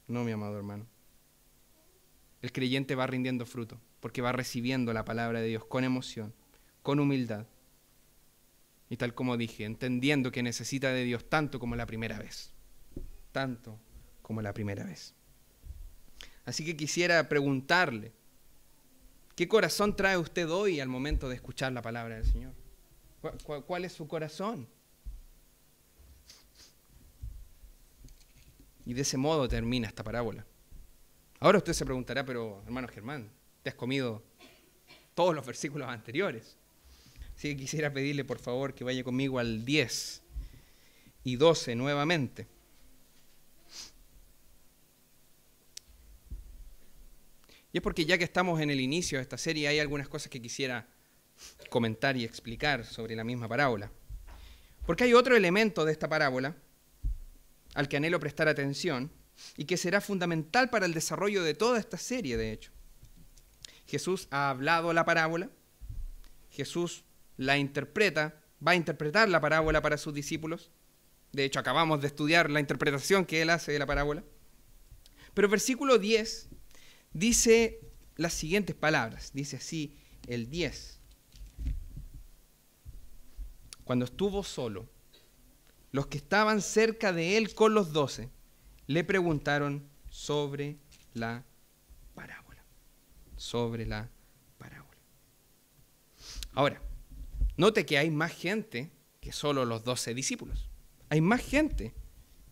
No, mi amado hermano. El creyente va rindiendo fruto porque va recibiendo la palabra de Dios con emoción, con humildad. Y tal como dije, entendiendo que necesita de Dios tanto como la primera vez. Tanto como la primera vez. Así que quisiera preguntarle, ¿qué corazón trae usted hoy al momento de escuchar la palabra del Señor? ¿Cuál es su corazón? Y de ese modo termina esta parábola. Ahora usted se preguntará, pero hermano Germán, te has comido todos los versículos anteriores. Así que quisiera pedirle por favor que vaya conmigo al 10 y 12 nuevamente. Y es porque ya que estamos en el inicio de esta serie, hay algunas cosas que quisiera comentar y explicar sobre la misma parábola. Porque hay otro elemento de esta parábola al que anhelo prestar atención y que será fundamental para el desarrollo de toda esta serie, de hecho. Jesús ha hablado la parábola, Jesús la interpreta, va a interpretar la parábola para sus discípulos. De hecho, acabamos de estudiar la interpretación que él hace de la parábola. Pero el versículo 10 dice las siguientes palabras, dice así el 10. Cuando estuvo solo, los que estaban cerca de él con los 12 le preguntaron sobre la parábola. Sobre la parábola. Ahora, note que hay más gente que solo los 12 discípulos. Hay más gente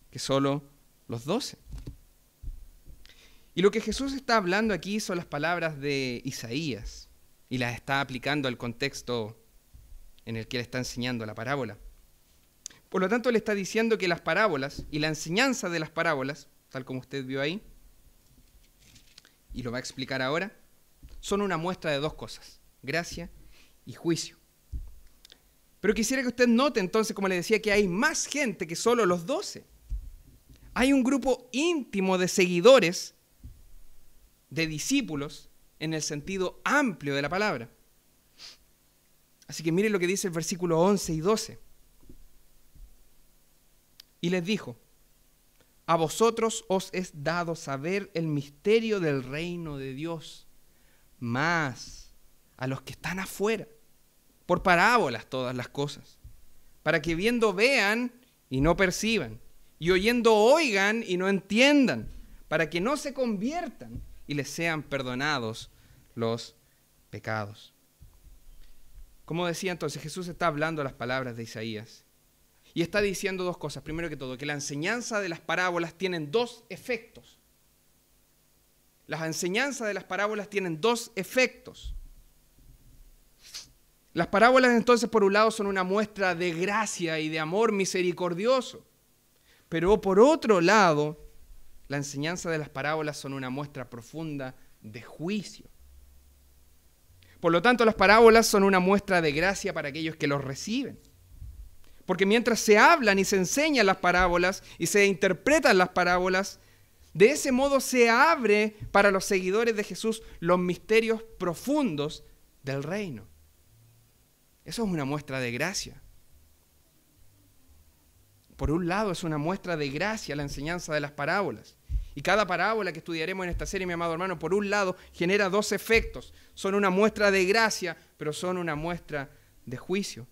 que solo los 12. Y lo que Jesús está hablando aquí son las palabras de Isaías y las está aplicando al contexto en el que él está enseñando la parábola. Por lo tanto, él está diciendo que las parábolas y la enseñanza de las parábolas, tal como usted vio ahí, y lo va a explicar ahora, son una muestra de dos cosas, gracia y juicio. Pero quisiera que usted note entonces, como le decía, que hay más gente que solo los 12. Hay un grupo íntimo de seguidores, de discípulos, en el sentido amplio de la palabra. Así que miren lo que dice el versículo 11 y 12. Y les dijo, a vosotros os es dado saber el misterio del reino de Dios, mas a los que están afuera, por parábolas todas las cosas, para que viendo vean y no perciban, y oyendo oigan y no entiendan, para que no se conviertan y les sean perdonados los pecados. Como decía entonces, Jesús está hablando las palabras de Isaías y está diciendo dos cosas. Primero que todo, que la enseñanza de las parábolas tienen dos efectos. Las enseñanzas de las parábolas tienen dos efectos. Las parábolas entonces por un lado son una muestra de gracia y de amor misericordioso, pero por otro lado la enseñanza de las parábolas son una muestra profunda de juicio. Por lo tanto, las parábolas son una muestra de gracia para aquellos que los reciben. Porque mientras se hablan y se enseñan las parábolas y se interpretan las parábolas, de ese modo se abre para los seguidores de Jesús los misterios profundos del reino. Eso es una muestra de gracia. Por un lado es una muestra de gracia la enseñanza de las parábolas. Y cada parábola que estudiaremos en esta serie, mi amado hermano, por un lado genera dos efectos. Son una muestra de gracia, pero son una muestra de juicio.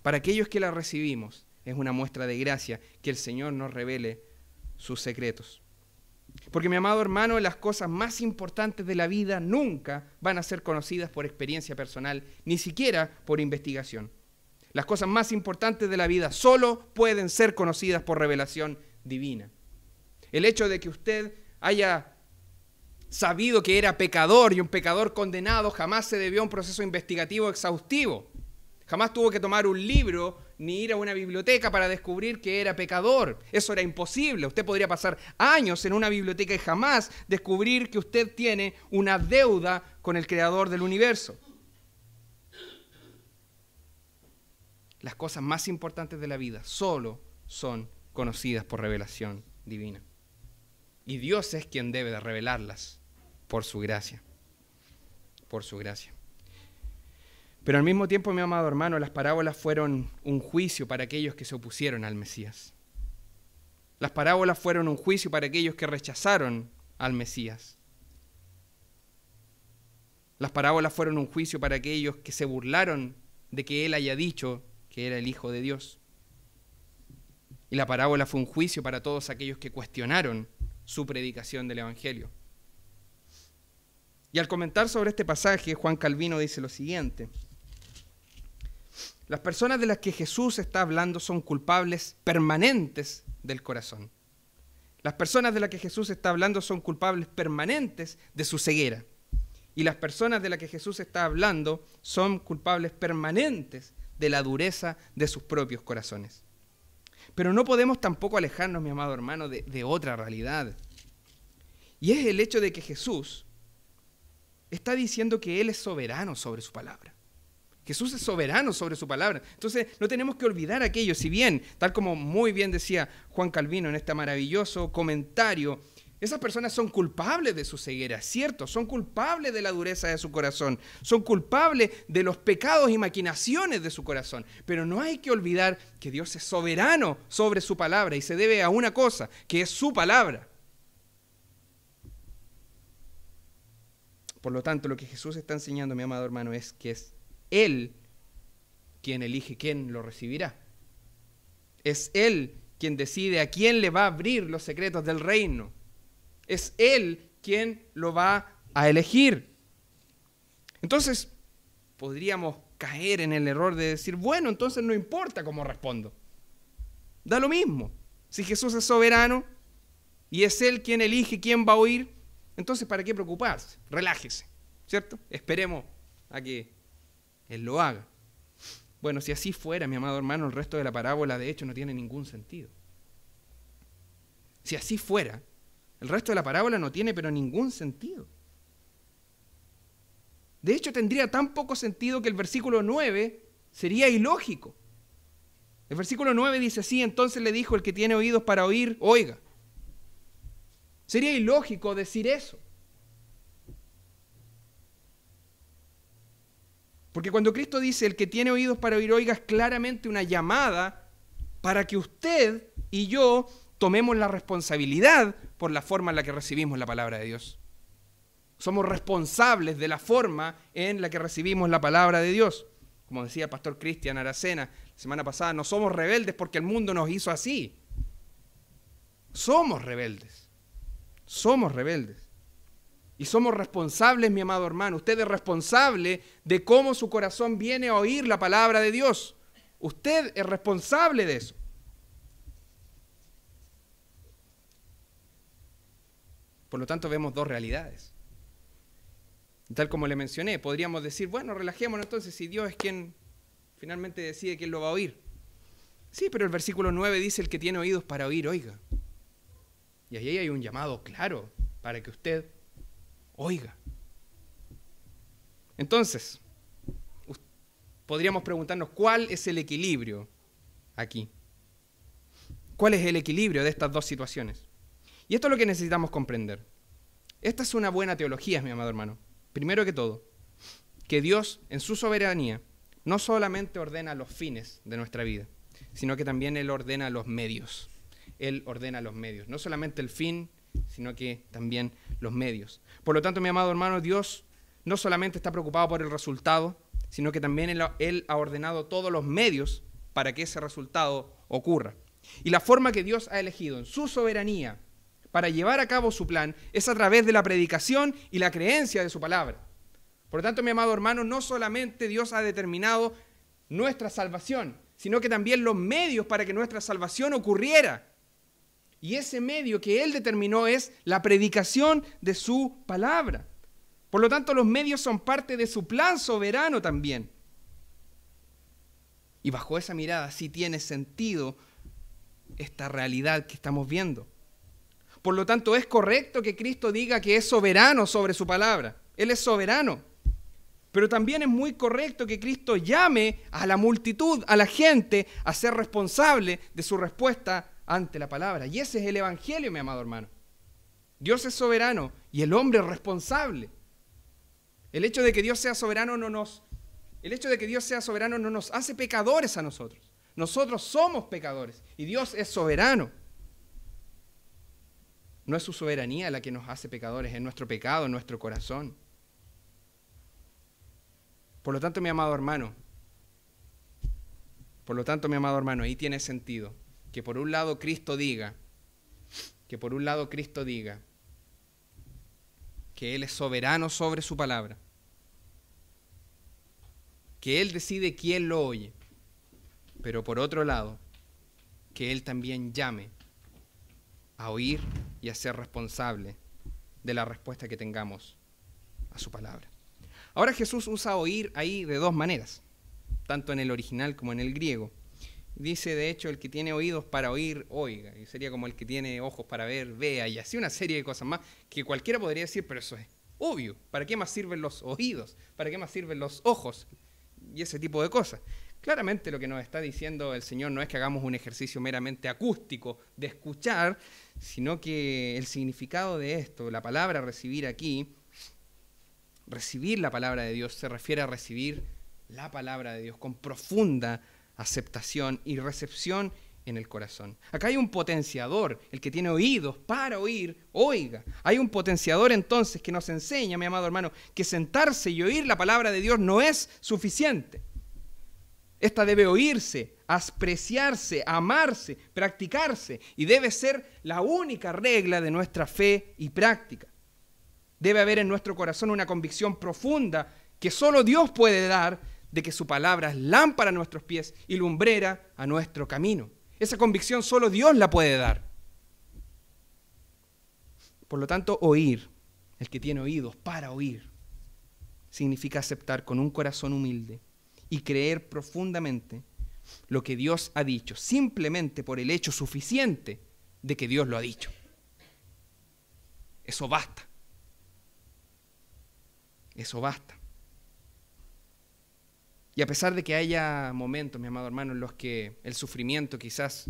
Para aquellos que la recibimos, es una muestra de gracia que el Señor nos revele sus secretos. Porque, mi amado hermano, las cosas más importantes de la vida nunca van a ser conocidas por experiencia personal, ni siquiera por investigación. Las cosas más importantes de la vida solo pueden ser conocidas por revelación divina. El hecho de que usted haya sabido que era pecador y un pecador condenado jamás se debió a un proceso investigativo exhaustivo. Jamás tuvo que tomar un libro ni ir a una biblioteca para descubrir que era pecador. Eso era imposible. Usted podría pasar años en una biblioteca y jamás descubrir que usted tiene una deuda con el Creador del universo. Las cosas más importantes de la vida solo son conocidas por revelación divina. Y Dios es quien debe de revelarlas por su gracia. por su gracia. Pero al mismo tiempo, mi amado hermano, las parábolas fueron un juicio para aquellos que se opusieron al Mesías. Las parábolas fueron un juicio para aquellos que rechazaron al Mesías. Las parábolas fueron un juicio para aquellos que se burlaron de que Él haya dicho que era el Hijo de Dios. Y la parábola fue un juicio para todos aquellos que cuestionaron su predicación del Evangelio. Y al comentar sobre este pasaje, Juan Calvino dice lo siguiente: las personas de las que Jesús está hablando son culpables permanentes del corazón. Las personas de las que Jesús está hablando son culpables permanentes de su ceguera. Y las personas de las que Jesús está hablando son culpables permanentes de la dureza de sus propios corazones. Pero no podemos tampoco alejarnos, mi amado hermano, de otra realidad. Y es el hecho de que Jesús está diciendo que Él es soberano sobre su palabra. Jesús es soberano sobre su palabra. Entonces no tenemos que olvidar aquello. Si bien, tal como muy bien decía Juan Calvino en este maravilloso comentario, esas personas son culpables de su ceguera, ¿cierto? Son culpables de la dureza de su corazón. Son culpables de los pecados y maquinaciones de su corazón. Pero no hay que olvidar que Dios es soberano sobre su palabra y se debe a una cosa, que es su palabra. Por lo tanto, lo que Jesús está enseñando, mi amado hermano, es que es Él quien elige quién lo recibirá. Es Él quien decide a quién le va a abrir los secretos del reino. Es Él quien lo va a elegir. Entonces, podríamos caer en el error de decir, bueno, entonces no importa cómo respondo. Da lo mismo. Si Jesús es soberano y es Él quien elige quién va a oír, entonces ¿para qué preocuparse? Relájese, ¿cierto? Esperemos a que Él lo haga. Bueno, si así fuera, mi amado hermano, el resto de la parábola de hecho no tiene ningún sentido. Si así fuera, el resto de la parábola no tiene pero ningún sentido. De hecho, tendría tan poco sentido que el versículo 9 sería ilógico. El versículo 9 dice así: entonces le dijo el que tiene oídos para oír, oiga. Sería ilógico decir eso. Porque cuando Cristo dice el que tiene oídos para oír, oiga, es claramente una llamada para que usted y yo tomemos la responsabilidad por la forma en la que recibimos la palabra de Dios. Somos responsables de la forma en la que recibimos la palabra de Dios. Como decía el pastor Cristian Aracena la semana pasada, no somos rebeldes porque el mundo nos hizo así. Somos rebeldes. Somos rebeldes. Y somos responsables, mi amado hermano. Usted es responsable de cómo su corazón viene a oír la palabra de Dios. Usted es responsable de eso. Por lo tanto, vemos dos realidades. Tal como le mencioné, podríamos decir, bueno, relajémonos entonces, si Dios es quien finalmente decide quién lo va a oír. Sí, pero el versículo 9 dice, el que tiene oídos para oír, oiga. Y ahí hay un llamado claro para que usted oiga. Entonces, podríamos preguntarnos, ¿cuál es el equilibrio aquí? ¿Cuál es el equilibrio de estas dos situaciones? Y esto es lo que necesitamos comprender. Esta es una buena teología, mi amado hermano. Primero que todo, que Dios, en su soberanía, no solamente ordena los fines de nuestra vida, sino que también Él ordena los medios. Él ordena los medios. No solamente el fin, sino que también los medios. Por lo tanto, mi amado hermano, Dios no solamente está preocupado por el resultado, sino que también Él ha ordenado todos los medios para que ese resultado ocurra. Y la forma que Dios ha elegido en su soberanía para llevar a cabo su plan es a través de la predicación y la creencia de su palabra. Por lo tanto, mi amado hermano, no solamente Dios ha determinado nuestra salvación, sino que también los medios para que nuestra salvación ocurriera. Y ese medio que Él determinó es la predicación de su palabra. Por lo tanto, los medios son parte de su plan soberano también. Y bajo esa mirada sí tiene sentido esta realidad que estamos viendo. Por lo tanto, es correcto que Cristo diga que es soberano sobre su palabra. Él es soberano. Pero también es muy correcto que Cristo llame a la multitud, a la gente, a ser responsable de su respuesta ante la palabra. Y ese es el evangelio, mi amado hermano. Dios es soberano y el hombre es responsable. El hecho de que Dios sea soberano no nos hace pecadores a nosotros. Nosotros somos pecadores y Dios es soberano. No es su soberanía la que nos hace pecadores, es nuestro pecado, en nuestro corazón. Por lo tanto, mi amado hermano, ahí tiene sentido que por un lado Cristo diga que Él es soberano sobre su palabra, que Él decide quién lo oye, pero por otro lado, que Él también llame a oír y a ser responsable de la respuesta que tengamos a su palabra. Ahora Jesús usa oír ahí de dos maneras, tanto en el original como en el griego. Dice, de hecho, el que tiene oídos para oír, oiga. Y sería como el que tiene ojos para ver, vea. Y así una serie de cosas más que cualquiera podría decir, pero eso es obvio. ¿Para qué más sirven los oídos? ¿Para qué más sirven los ojos? Y ese tipo de cosas. Claramente lo que nos está diciendo el Señor no es que hagamos un ejercicio meramente acústico de escuchar, sino que el significado de esto, la palabra recibir aquí, recibir la palabra de Dios, se refiere a recibir la palabra de Dios con profunda aceptación y recepción en el corazón. Acá hay un potenciador, el que tiene oídos para oír, oiga. Hay un potenciador entonces que nos enseña, mi amado hermano, que sentarse y oír la palabra de Dios no es suficiente. Esta debe oírse, apreciarse, amarse, practicarse y debe ser la única regla de nuestra fe y práctica. Debe haber en nuestro corazón una convicción profunda que solo Dios puede dar de que su palabra es lámpara a nuestros pies y lumbrera a nuestro camino. Esa convicción solo Dios la puede dar. Por lo tanto, oír, el que tiene oídos para oír, significa aceptar con un corazón humilde y creer profundamente lo que Dios ha dicho, simplemente por el hecho suficiente de que Dios lo ha dicho. Eso basta. Eso basta. Y a pesar de que haya momentos, mi amado hermano, en los que el sufrimiento quizás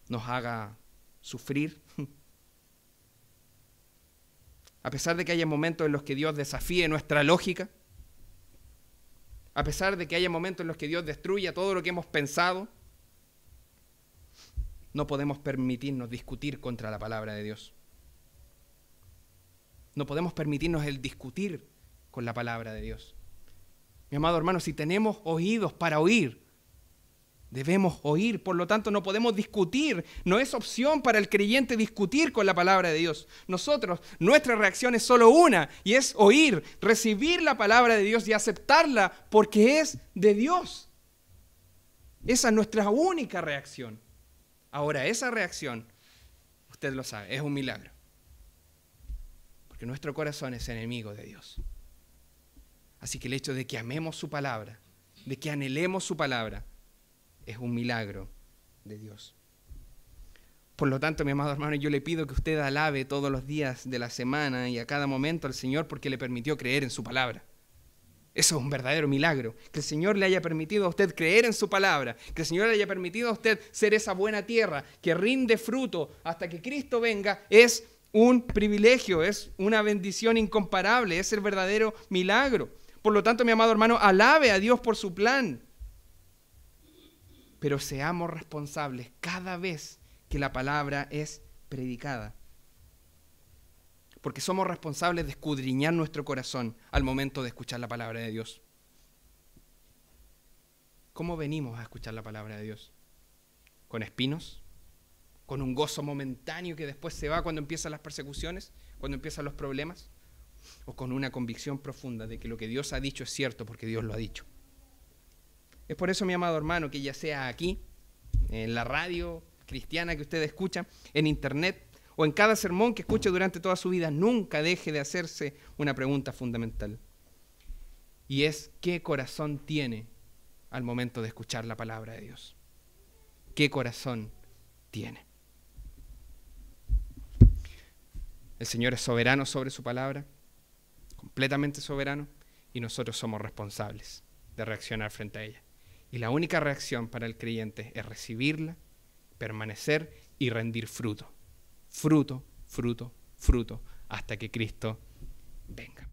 nos haga sufrir, a pesar de que haya momentos en los que Dios desafíe nuestra lógica, a pesar de que haya momentos en los que Dios destruya todo lo que hemos pensado, no podemos permitirnos discutir contra la palabra de Dios. No podemos permitirnos el discutir con la palabra de Dios. Mi amado hermano, si tenemos oídos para oír, debemos oír. Por lo tanto, no podemos discutir. No es opción para el creyente discutir con la palabra de Dios. Nuestra reacción es solo una, y es oír, recibir la palabra de Dios y aceptarla porque es de Dios. Esa es nuestra única reacción. Ahora, esa reacción, usted lo sabe, es un milagro. Porque nuestro corazón es enemigo de Dios. Así que el hecho de que amemos su palabra, de que anhelemos su palabra, es un milagro de Dios. Por lo tanto, mi amado hermano, yo le pido que usted alabe todos los días de la semana y a cada momento al Señor porque le permitió creer en su palabra. Eso es un verdadero milagro. Que el Señor le haya permitido a usted creer en su palabra, que el Señor le haya permitido a usted ser esa buena tierra que rinde fruto hasta que Cristo venga, es un privilegio, es una bendición incomparable, es el verdadero milagro. Por lo tanto, mi amado hermano, alabe a Dios por su plan. Pero seamos responsables cada vez que la palabra es predicada. Porque somos responsables de escudriñar nuestro corazón al momento de escuchar la palabra de Dios. ¿Cómo venimos a escuchar la palabra de Dios? ¿Con espinos? ¿Con un gozo momentáneo que después se va cuando empiezan las persecuciones? ¿Cuando empiezan los problemas? ¿O con una convicción profunda de que lo que Dios ha dicho es cierto porque Dios lo ha dicho? Es por eso, mi amado hermano, que ya sea aquí, en la radio cristiana que usted escucha, en internet o en cada sermón que escuche durante toda su vida, nunca deje de hacerse una pregunta fundamental. Y es, ¿qué corazón tiene al momento de escuchar la palabra de Dios? ¿Qué corazón tiene? El Señor es soberano sobre su palabra, completamente soberano, y nosotros somos responsables de reaccionar frente a ella. Y la única reacción para el creyente es recibirla, permanecer y rendir fruto. Fruto, fruto, fruto, hasta que Cristo venga.